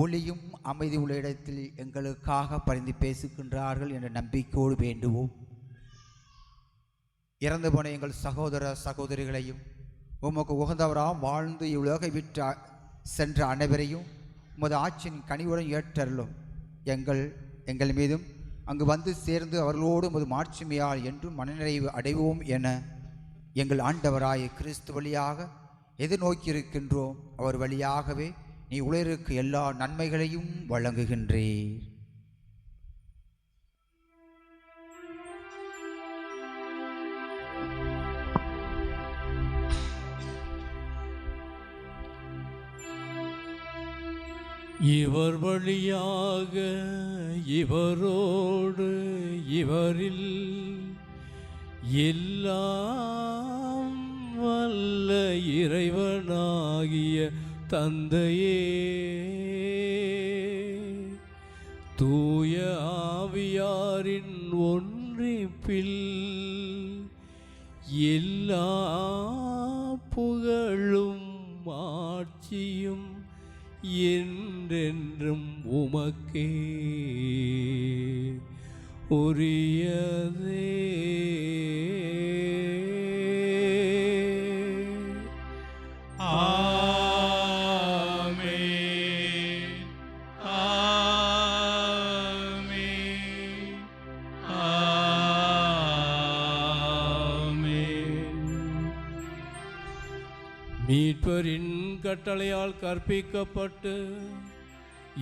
ஒளியும் அமைதி உள்ள இடத்தில் எங்களுக்காக பரிந்து பேசுகின்றார்கள் என்ற நம்பிக்கையோடு வேண்டுவோம். இறந்து போன எங்கள் சகோதர சகோதரிகளையும் உமக்கு உகந்தவராக வாழ்ந்து இவ்வுலகை விட்டு சென்ற அனைவரையும் உமது ஆட்சியின் கனிவுடன் ஏற்றருளும். எங்கள் மீதும் அங்கு வந்து சேர்ந்து அவர்களோடு உமது மாட்சிமையால் என்றும் மனநிறைவு அடைவோம் என எங்கள் ஆண்டவராய கிறிஸ்து வழியாக எதிர்நோக்கியிருக்கின்றோம். அவர் வழியாகவே நீ உலகிற்கு எல்லா நன்மைகளையும் வழங்குகின்றீர். இவர் வழியாக இவரோடு இவரில் எல்லாம் வல்ல இறைவனாகிய தந்தையே, தூய ஆவியாரின் ஒன்றிப்பில் எல்லா புகழும் ஆட்சியும் என்றென்றும் உமக்கே உரியதே. ஆமென். ஆமென். ஆமென். மீட்பரின் கட்டளையால் கற்பிக்கப்பட்டு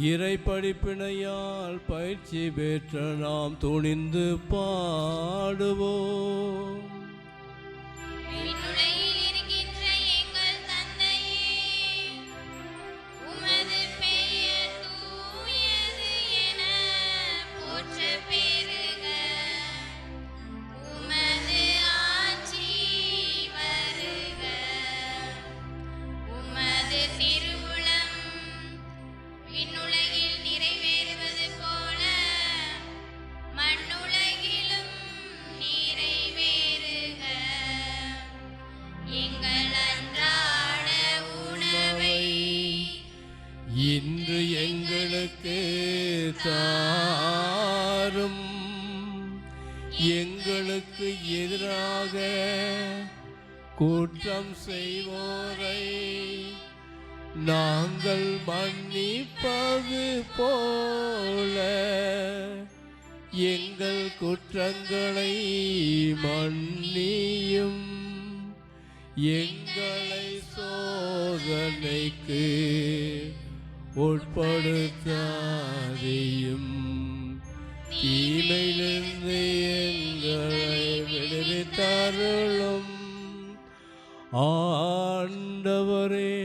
இறை படிப்பினையால் பயிற்சி பெற்ற நாம் துணிந்து பாடுவோம். விண்ணுலகில் இருக்கின்ற எங்கள் தந்தையே, உமது பெயர் தூயது என போற்றப் பெறுக. உமது ஆட்சி வருக. உமது திருவுளம் விண்ணுலகில் நிறைவேறுவது போல மண்ணுலகிலும் நிறைவேறுக. எங்கள் அன்றாட உணவை இன்று எங்களுக்கு தாரும். எங்களுக்கு எதிராக குற்றம் செய்வோரை நாங்கள் மன்னிப்பது போல எங்கள் குற்றங்களை மன்னியும். எங்களை சோதனைக்கு உட்படுத்தாதையும், தீமையிலிருந்து எங்களை விடுவித்தருளும். ஆண்டவரே,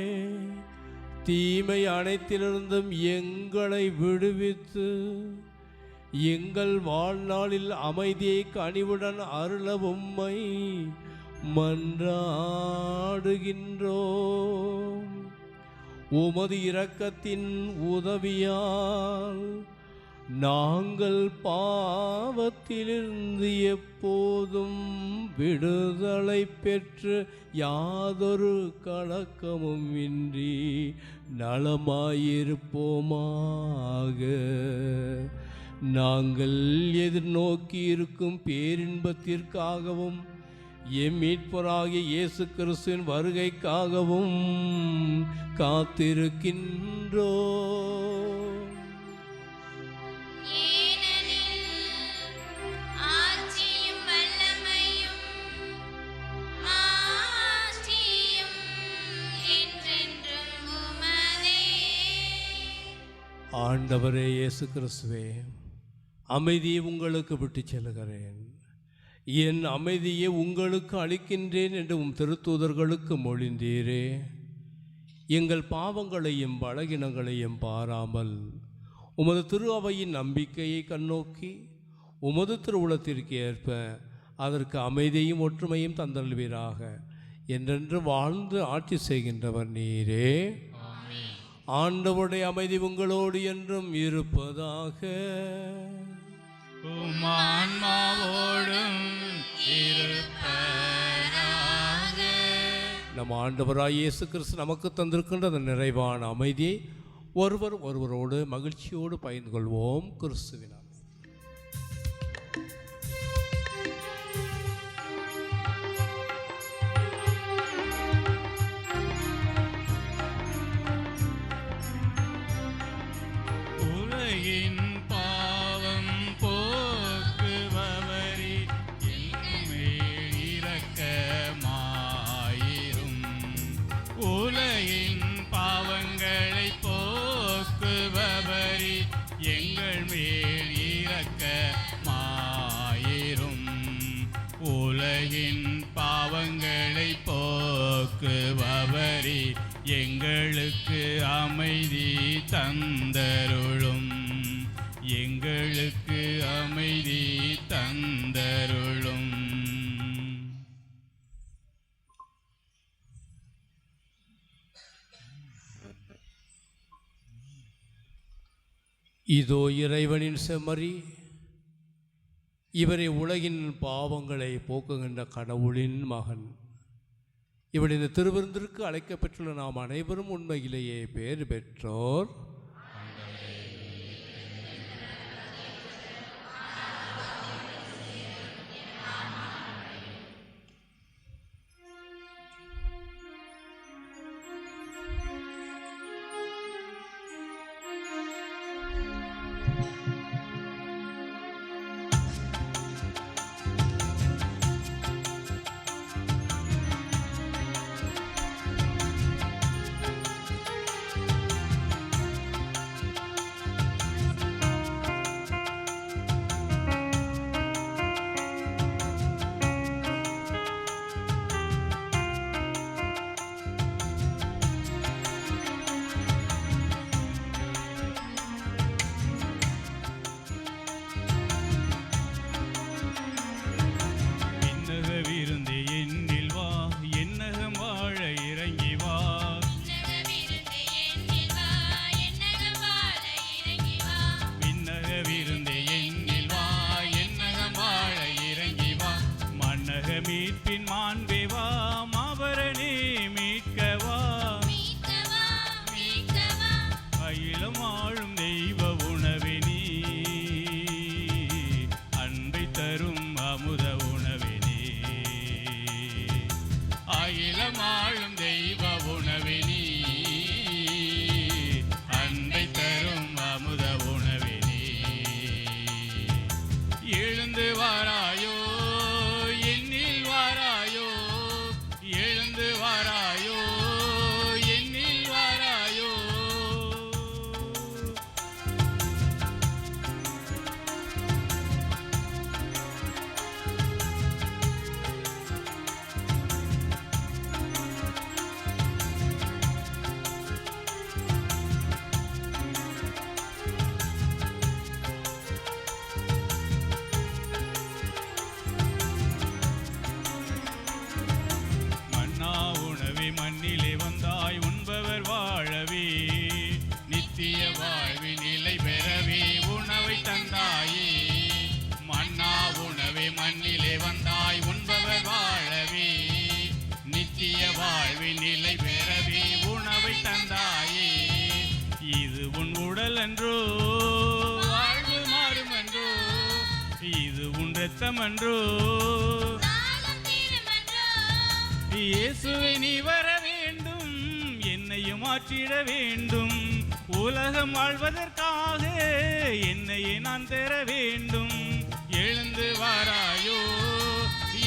தீமை அனைத்திலிருந்தும் எங்களை விடுவித்து எங்கள் வாழ்நாளில் அமைதியை கனிவுடன் அருள உம்மை மன்றாடுகின்றோம். உமது இரக்கத்தின் உதவியால் நாங்கள் பாவத்திலிருந்து எப்போதும் விடுதலை பெற்று யாதொரு கலக்கமும் இன்றி நலமாயிருப்போமாக. நாங்கள் எதிர்நோக்கி இருக்கும் பேரின்பத்திற்காகவும் எம் மீட்பராகிய இயேசு கிறிஸ்துவின் வருகைக்காகவும் காத்திருக்கின்றோம். ஆட்சியும் வல்லமையும் மாட்சியும் என்றென்றும் உமதே. ஆண்டவரே இயேசு கிறிஸ்துவே, அமைதியை உங்களுக்கு விட்டுச் செல்கிறேன், என் அமைதியை உங்களுக்கு அளிக்கின்றேன் என்று உம் திருத்தூதர்களுக்கு மொழிந்தீரே. எங்கள் பாவங்களையும் பலகீனங்களையும் பாராமல் உமது திரு அவையின் நம்பிக்கையை கண்ணோக்கி உமது திருவுளத்திற்கு ஏற்ப அதற்கு அமைதியும் ஒற்றுமையும் தந்தல்வீராக. என்றென்று வாழ்ந்து ஆட்சி செய்கின்றவர் நீரே. ஆண்டவருடைய அமைதி உங்களோடு என்றும் இருப்பதாக. உம்மான்மாவோடும் இருப்பதாக. நம் ஆண்டவராய் இயேசு கிறிஸ்து நமக்கு தந்திருக்கின்ற அந்த நிறைவான அமைதியை ஒருவரோடு மகிழ்ச்சியோடு பகிர்ந்து கொள்வோம். கிறிஸ்துவினால் உலகின் பாவம் போக்குபவரே, என்மேல் இரக்கமாயிரும். உலகின் பாவங்களை போக்குபவரே, எங்கள் மேல் இரக்கமாயிரும். உலகின் பாவங்களை போக்குபவரே, எங்களுக்கு அமைதி தந்தருளும். எங்களுக்கு அமைதி தந்தருளும். இதோ இறைவனின் செம்மறி, இவரை உலகின் பாவங்களை போக்குகின்ற கடவுளின் மகன். இவள் இந்த திருவிருந்திற்கு அழைக்கப்பட்டுள்ள நாம் அனைவரும் உண்மையிலேயே பேறு பெற்றோர். மீட்பின் மாண்பேவா, மாபரனே மீட்கவா. அகிலம் ஆளும் தெய்வ உணவே நீ, அன்பை தரும் அமுத உணவே நீ. அகிலம் ஆளும் தெய்வ உணவே நீ, அன்பை தரும் அமுத உணவே நீ. எழுந்து வாராயோ, என்னில் வாராயோ, எழுந்து வாராயோ, என்னில் வாராயோ. மன்னா உணவே மண்ணிலே வந்தாய், உண்பவர் வாழவே, நித்திய வாழ்வின் நிலை பெறவே உணவை தந்தாயே. மன்னா உணவே மண்ணிலே வந்தாய், உண்பவர் வாழவே, நித்திய வாழ்வின் நிலை பெறவே உணவை தந்தாயே. இது உன் உடல் என்றோ, வாழ்வு மாறும் என்றோ, இது உன் இரத்தம் என்றோ. இயேசுவை நீ வர வேண்டும், என்னையும் மாற்றிட வேண்டும். உலகம் வாழ்வதற்காக என்னையே நான் பெற வேண்டும். எழுந்து வாராயோ,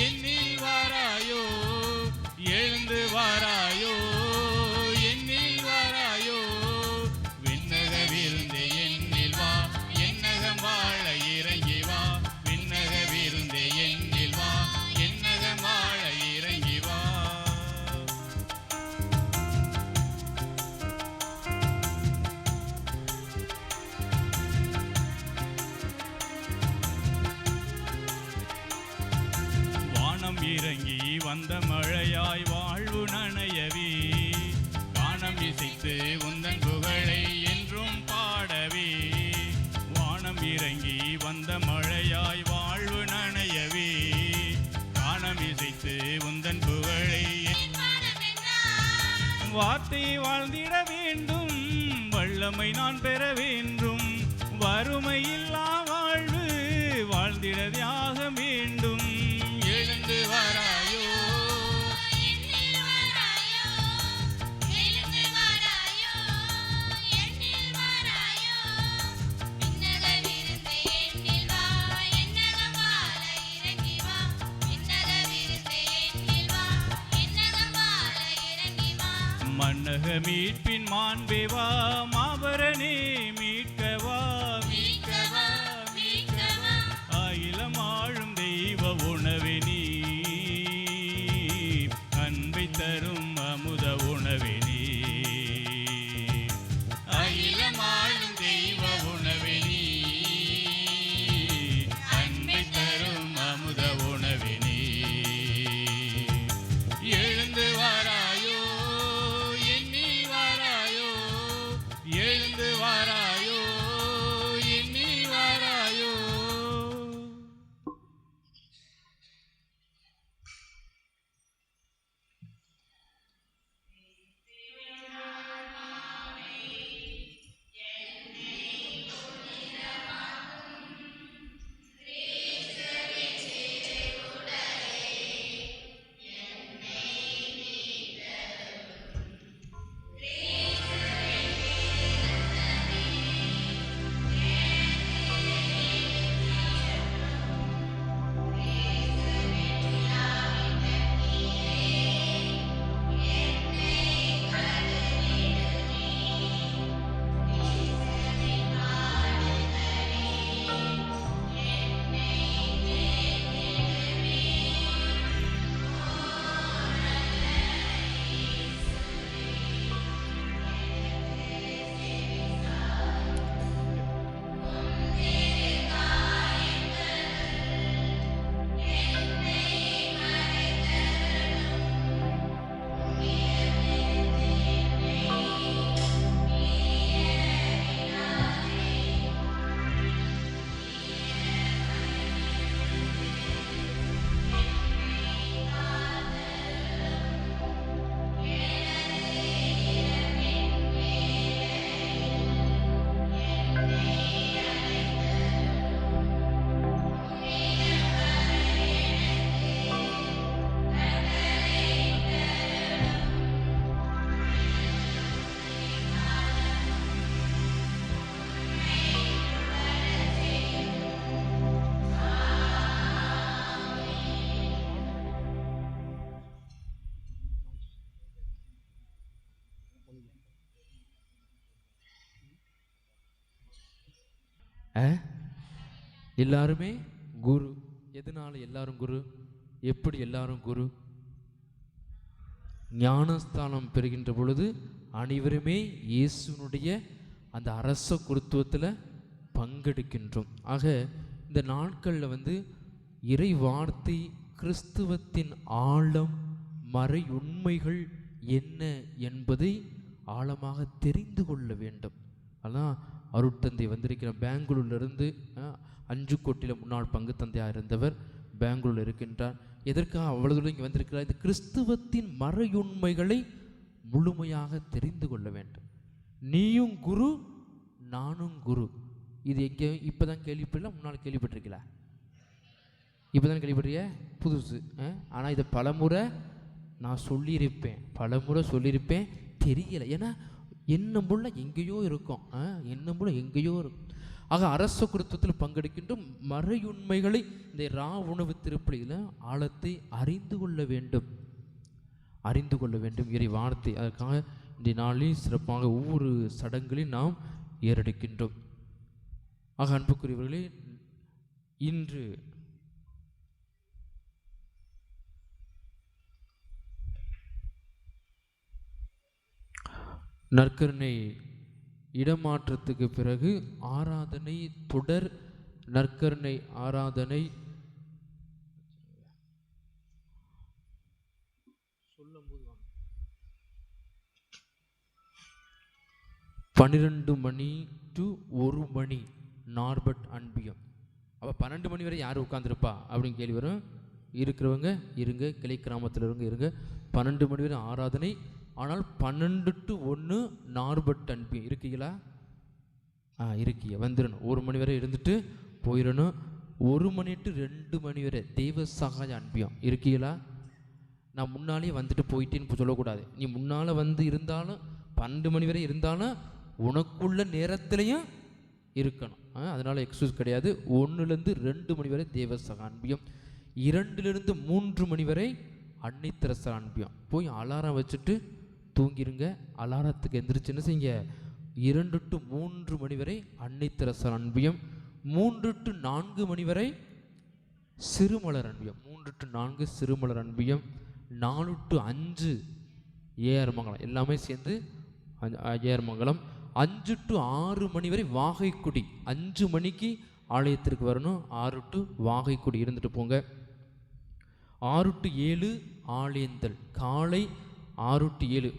என்னில் வாராயோ, எழுந்து வாராயோ, என்னில் வாராயோ. விண்ணக விருந்தே என்னில் வா, என்னகம் வாழ இறங்கி வா. விண்ணக விருந்தே என்னில் வா, என்னகம் வாழ இறங்கி வா. வந்த மழையாய் வாழ்வு நனையவே கானம் இசைத்து உந்தன் புகழை என்றும் பாடவே வானம் இறங்கி வந்த மழையாய் வாழ்வு நனையவே கானம் இசைத்து உந்தன் புகழை வார்த்தை வாழ்ந்திட வேண்டும் வல்லமை நான் பெற வேண்டும் வறுமையில்லா வாழ்வு வாழ்ந்திட தியாக வேண்டும் எழுந்து வராயோ மன்னக மீட்பின் மாண்பேவா மாபரனே மீட்கவா மீட்கவா மீட்கவா அகிலம் ஆளும் தெய்வ உணவே நீ அன்பை தரும் அமுத உணவே நீ அகிலம் ஆளும் தெய்வ உணவே நீ அன்பை தரும் அமுத உணவே நீ எழுந்து வாராயோ எண்ணில் வாராயோ எழுந்து வாராயோ எண்ணில் வாராயோ எல்லாருமே குரு. எதனால எல்லாரும் குரு? எப்படி எல்லாரும் குரு? ஞானஸ்தானம் பெறுகின்ற பொழுது அனைவருமே இயேசுனுடைய அந்த அரச குருத்துவத்தில் பங்கெடுக்கின்றோம். ஆக இந்த நாட்களில் இறை வார்த்தை கிறிஸ்துவத்தின் ஆழம் மறை உண்மைகள் என்ன என்பதை ஆழமாக தெரிந்து கொள்ள வேண்டும். அதான் அருட்தந்தை வந்திருக்கிற பெங்களூர்லேருந்து அஞ்சுக்கோட்டையில் முன்னாள் பங்கு தந்தையாக இருந்தவர் பெங்களூரில் இருக்கின்றார். எதற்காக அவ்வளவு தூரம் இங்கே வந்திருக்கிறார்? இந்த கிறிஸ்துவத்தின் மறையுண்மைகளை முழுமையாக தெரிந்து கொள்ள வேண்டும். நீயும் குரு, நானும் குரு. இது எங்கே இப்போ தான் கேள்விப்படல, முன்னால் கேள்விப்பட்டிருக்கல? இப்போ தான் கேள்விப்பட்டிருக்கிய? புதுசு. ஆனால் இதை பலமுறை நான் சொல்லியிருப்பேன், தெரியலை. ஏன்னா எண்ணமுள்ள எங்கேயோ இருக்கும், எண்ணமுள்ள எங்கேயோ இருக்கும். ஆக அரச குருத்துவத்தில் பங்கெடுக்கின்றும் மறையுண்மைகளை இந்த ரா உணவு திருப்பலியில் ஆழத்தை அறிந்து கொள்ள வேண்டும் இறை வார்த்தை. அதற்காக இந்த நாளில் சிறப்பாக ஒவ்வொரு சடங்குகளையும் நாம் ஏறெடுக்கின்றோம். ஆக அன்புக்குரியவர்களே, இன்று நற்கருணை இடமாற்றத்துக்கு பிறகு ஆராதனை தொடர் நற்கருணை ஆராதனை 12 மணி டு 1 மணி நார்பட் அன்பியம். அப்போ 12 மணி வரை யார் உட்காந்துருப்பா அப்படின்னு கேள்வி வரும். இருக்கிறவங்க இருங்க, கிளை கிராமத்தில் இருங்க இருங்க. 12 மணி வரை ஆராதனை. ஆனால் 12 to 1 நார்பட் அன்பியம். இருக்கீங்களா? இருக்கீங்க, வந்துடணும். 1 மணி வரை இருந்துட்டு போயிடணும். 1 மணி to 2 மணி வரை தெய்வ சகாய அன்பியம். இருக்கீங்களா? நான் முன்னாலே வந்துட்டு போயிட்டேன்னு சொல்லக்கூடாது. நீ முன்னால் வந்து இருந்தாலும் 12 மணி வரை இருந்தாலும் உனக்குள்ள நேரத்திலையும் இருக்கணும். அதனால் எக்ஸ்கியூஸ் கிடையாது. 1லேருந்து 2 மணி வரை தேவ சக அன்பியம். 2லேருந்து 3 மணி வரை அன்னித்திரச அன்பியம். போய் அலாரம் வச்சுட்டு தூங்கிருங்க. அலாரத்துக்கு எந்திரிச்சு என்ன செய்யுங்க, 2 to 3 மணி வரை அன்னித்திரச அன்பியம். 3 to 4 மணி வரை சிறுமலர் அன்பியம். 3 to 4 சிறுமலர் அன்பியம். 4 to 5 ஏஆர் மங்கலம். எல்லாமே சேர்ந்து ஏஆர் மங்கலம். 5 to 6 மணி வரை வாகைக்குடி. 5 மணிக்கு ஆலயத்திற்கு வரணும். 6 to வாகைக்குடி இருந்துட்டு போங்க. 6 to 7 ஆலேந்தல். காலை 6 to 7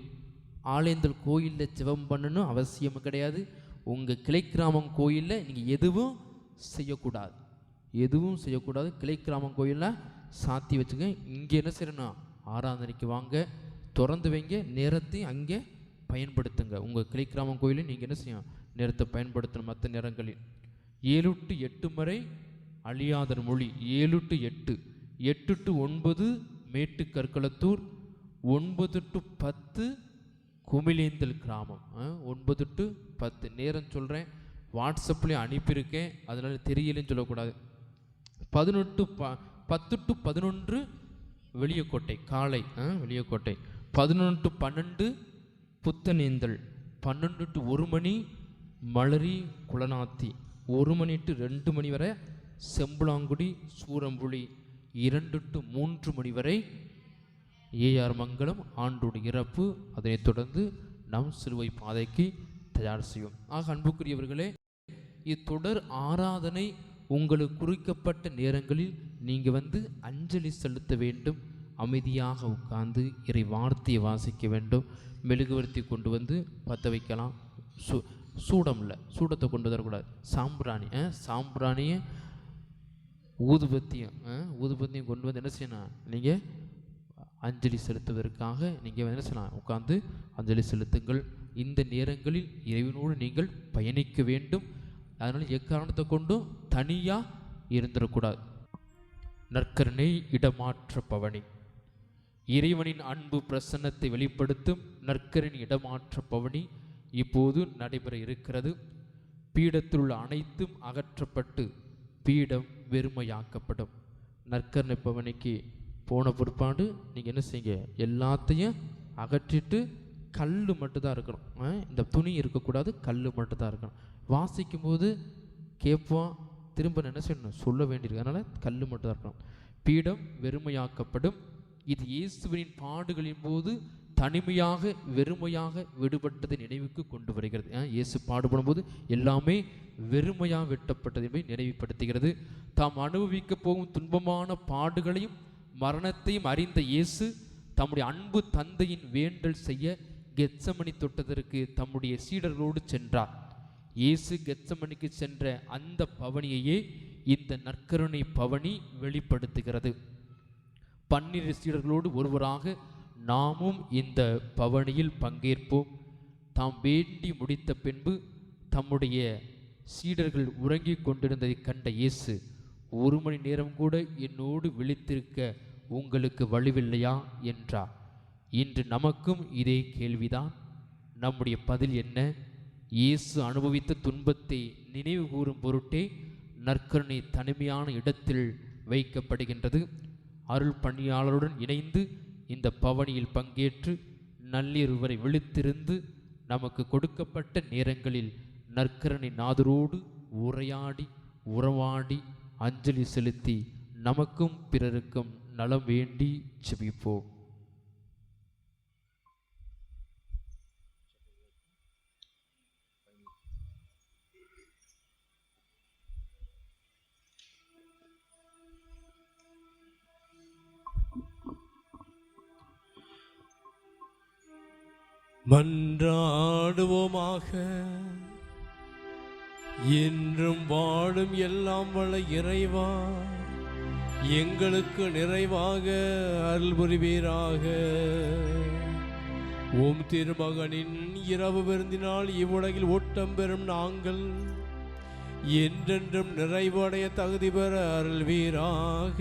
ஆலேந்தல் கோயிலில் ஜெபம் பண்ணணும் அவசியம் கிடையாது. உங்கள் கிளை கிராமம் கோயிலில் நீங்கள் எதுவும் செய்யக்கூடாது. கிளை கிராமம் கோயிலில் சாத்தி வச்சுங்க. இங்கே என்ன செய்யணும், ஆராதனைக்கு வாங்க, திறந்து வைங்க, நேரத்தையும் அங்கே பயன்படுத்துங்க. உங்கள் கிளை கிராமம் கோயிலில் நீங்கள் என்ன செய்யணும், நேரத்தை பயன்படுத்தணும். மற்ற நேரங்களில் 7 to 8 வரை அழியாதர் மொழி. 7 to 8, 8 to 9 மேட்டு கற்களத்தூர், 9 to 10 குமிலேந்தல் கிராமம். 9 to 10 நேரம் சொல்கிறேன், வாட்ஸ்அப்லேயும் அனுப்பியிருக்கேன், அதனால் தெரியலன்னு சொல்லக்கூடாது. 10 to 11 வெளியக்கோட்டை காலை. வெளியக்கோட்டை. 11 to 12 Puthanenthal. 12 to 1 money மலரி குளநாத்தி. 1 money to 2 மணி வரை செம்புளாங்குடி சூரம்புலி. 2 to 3 மணி வரை ஏஆர் மங்கலம் ஆண்டோடு இறப்பு. அதனைத் தொடர்ந்து நம் சிலுவை பாதைக்கு தயார் செய்யும். ஆக அன்புக்குரியவர்களே, இத்தொடர் ஆராதனை உங்களுக்கு குறிக்கப்பட்ட நேரங்களில் நீங்கள் வந்து அஞ்சலி செலுத்த வேண்டும். அமைதியாக உட்கார்ந்து இறை வார்த்தையை வாசிக்க வேண்டும். மெழுகுவர்த்தி கொண்டு வந்து பற்ற வைக்கலாம். சூடம் இல்லை, சூடத்தை கொண்டு வரக்கூடாது. சாம்பிராணியை ஊதுபத்தியும் கொண்டு வந்து என்ன செய்யணும், நீங்கள் அஞ்சலி செலுத்துவதற்காக நீங்கள் என்ன செய்யலாம், உட்கார்ந்து அஞ்சலி செலுத்துங்கள். இந்த நேரங்களில் இறைவனோடு நீங்கள் பயணிக்க வேண்டும். அதனால் எக்காரணத்தை கொண்டும் தனியாக இருந்துடக்கூடாது. நற்கருணை இடமாற்ற பவனி. இறைவனின் அன்பு பிரசன்னத்தை வெளிப்படுத்தும் நற்கருணை இடமாற்ற பவனி இப்போது நடைபெற இருக்கிறது. பீடத்தில் உள்ள அனைத்தும் அகற்றப்பட்டு பீடம் வெறுமையாக்கப்படும். நற்கருணை பவனிக்கு போன பிற்பாடு நீங்கள் என்ன செய்யுங்க, எல்லாத்தையும் அகற்றிட்டு கல் மட்டும்தான் இருக்கணும். இந்த துணி இருக்கக்கூடாது, கல் மட்டும்தான் இருக்கணும். வாசிக்கும்போது கேட்போம், திரும்ப என்ன செய்யணும், சொல்ல வேண்டியிருக்கு. அதனால் கல் மட்டும்தான் இருக்கணும். பீடம் வெறுமையாக்கப்படும். இது இயேசுவின் பாடுகளின் போது தனிமையாக வெறுமையாக விடுபட்டதை நினைவுக்கு கொண்டு வருகிறது. இயேசு பாடுபடும் போது எல்லாமே வெறுமையாக வெட்டப்பட்டது என்பதை நினைவுபடுத்துகிறது. தாம் அனுபவிக்க போகும் துன்பமான பாடுகளையும் மரணத்தையும் அறிந்த இயேசு தம்முடைய அன்பு தந்தையின் வேண்டல் செய்ய கெத்சமனி தொட்டதற்கு தம்முடைய சீடர்களோடு சென்றார். இயேசு கெத்சமனிக்கு சென்ற அந்த பவனியையே இந்த நற்கருணை பவனி வெளிப்படுத்துகிறது. 12 சீடர்களோடு ஒருவராக நாமும் இந்த பவனியில் பங்கேற்போம். தாம் வேண்டி முடித்த பின்பு தம்முடைய சீடர்கள் உறங்கிக் கொண்டிருந்ததை கண்ட இயேசு, 1 மணி நேரம் கூட என்னோடு விழித்திருக்க உங்களுக்கு வலுவில்லையா என்றார். இன்று நமக்கும் இதே கேள்விதான். நம்முடைய பதில் என்ன? இயேசு அனுபவித்த துன்பத்தை நினைவு கூறும் பொருட்டே நற்கருணை தனிமையான இடத்தில் வைக்கப்படுகின்றது. அருள் பணியாளருடன் இணைந்து இந்த பவனியில் பங்கேற்று நள்ளிரவு வரை விழித்திருந்து நமக்கு கொடுக்கப்பட்ட நேரங்களில் நற்கருணை நாதரோடு உரையாடி உறவாடி அஞ்சலி செலுத்தி நமக்கும் பிறருக்கும் நலம் வேண்டி ஜெபிப்போம். மன்றாடுவோமாக. என்றும் வாழும் எல்லாம் வல்ல இறைவா, எங்களுக்கு நிறைவாக அருள் புரிவீராக. உம் திருமகனின் இரவு விருந்தினால் இவ்வுலகில் ஓட்டம் பெறும் நாங்கள் என்றென்றும் நிறைவடைய தகுதி பெற அருள்வீராக.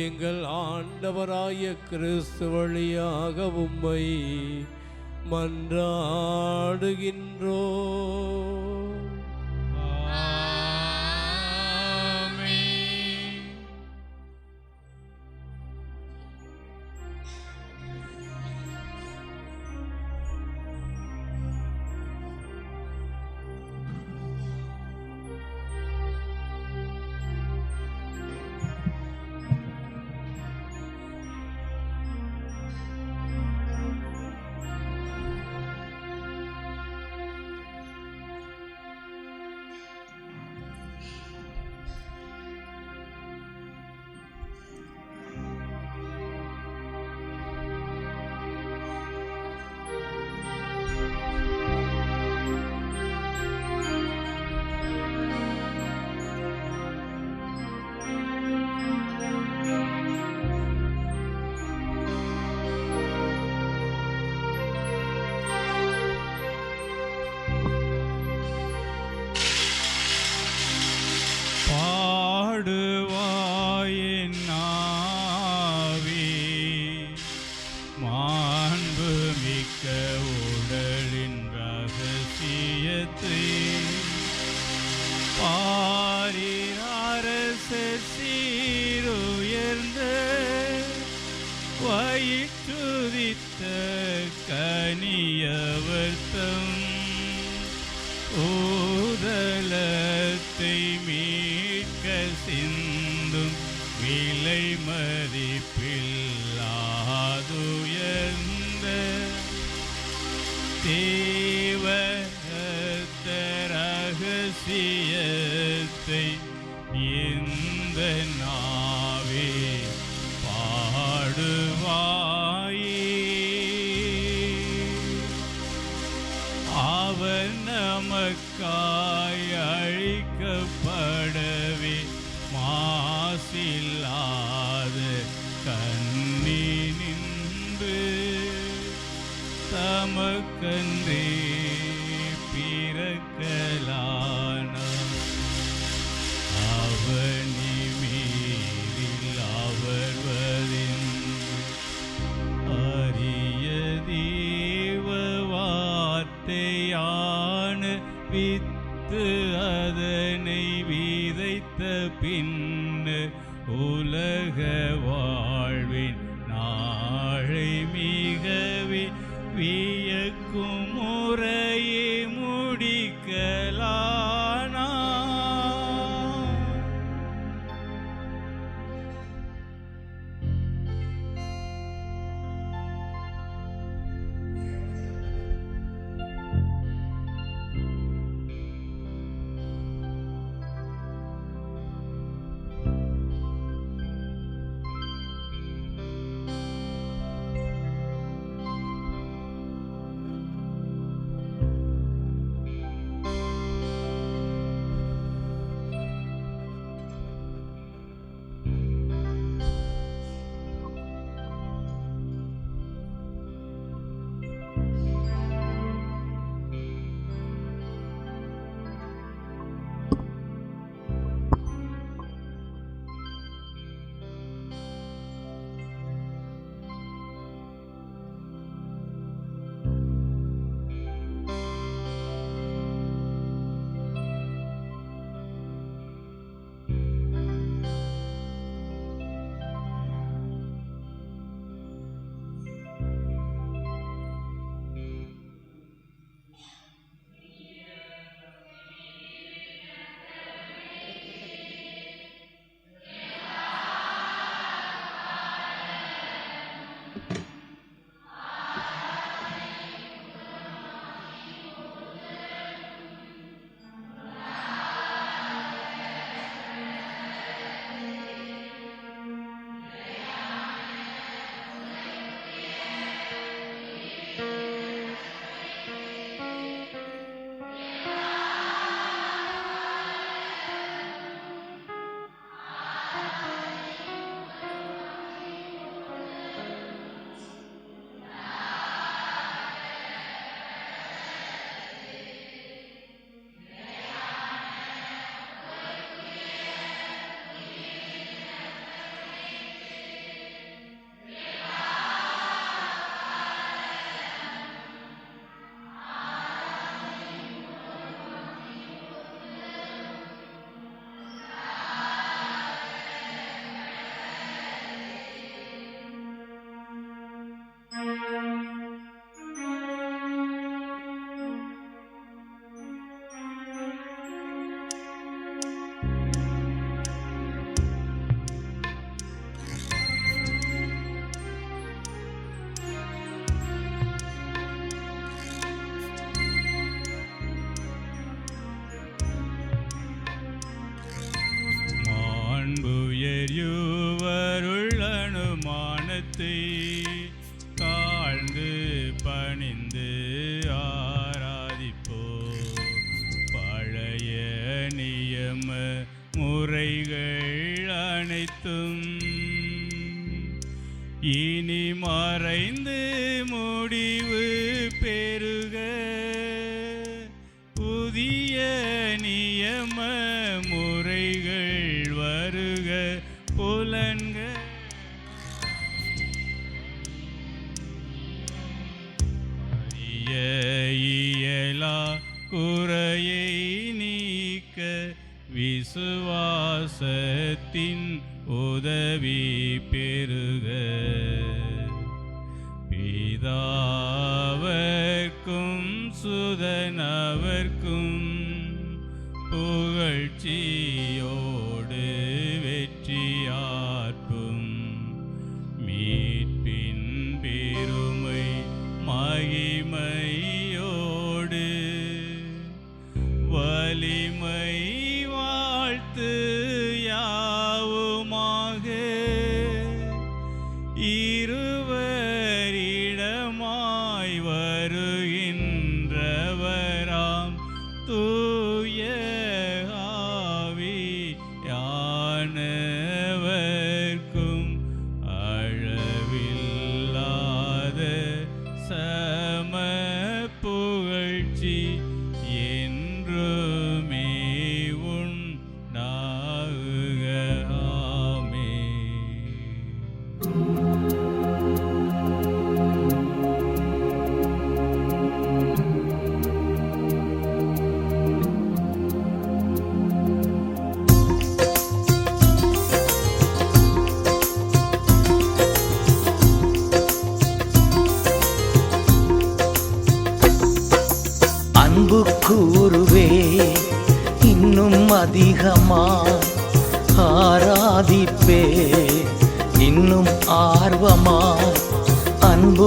எங்கள் ஆண்டவராய கிறிஸ்து வழியாக உம்மை மன்றாடுகின்றோம். நடத்தும். இனி மறைந்து முடிவு பெருக புதிய நியம முறைகள் வருக புலன்க இயலா குறையை நீக்க விசுவாசத்தின் உதவி பெருக பிதாவர்க்கும் சுதனவர்க்கும் புகழ்ச்சியோடு வெற்றியாற்றும் மீட்பின் பெருமை மகிமையோடு வலிமை வாழ்த்து யாவுமாக இருவரிடமாய் வருகின்றவராம் தூய ஆவியானவர்க்கும் அளவில்லாத சம புகழ்ச்சி என்றுமே உண்டாகுக. ஆமென். அன்பு கூறுவே இன்னும் அதிகமாய் ஆராதிப்பே இன்னும் ஆர்வமாய் அன்பு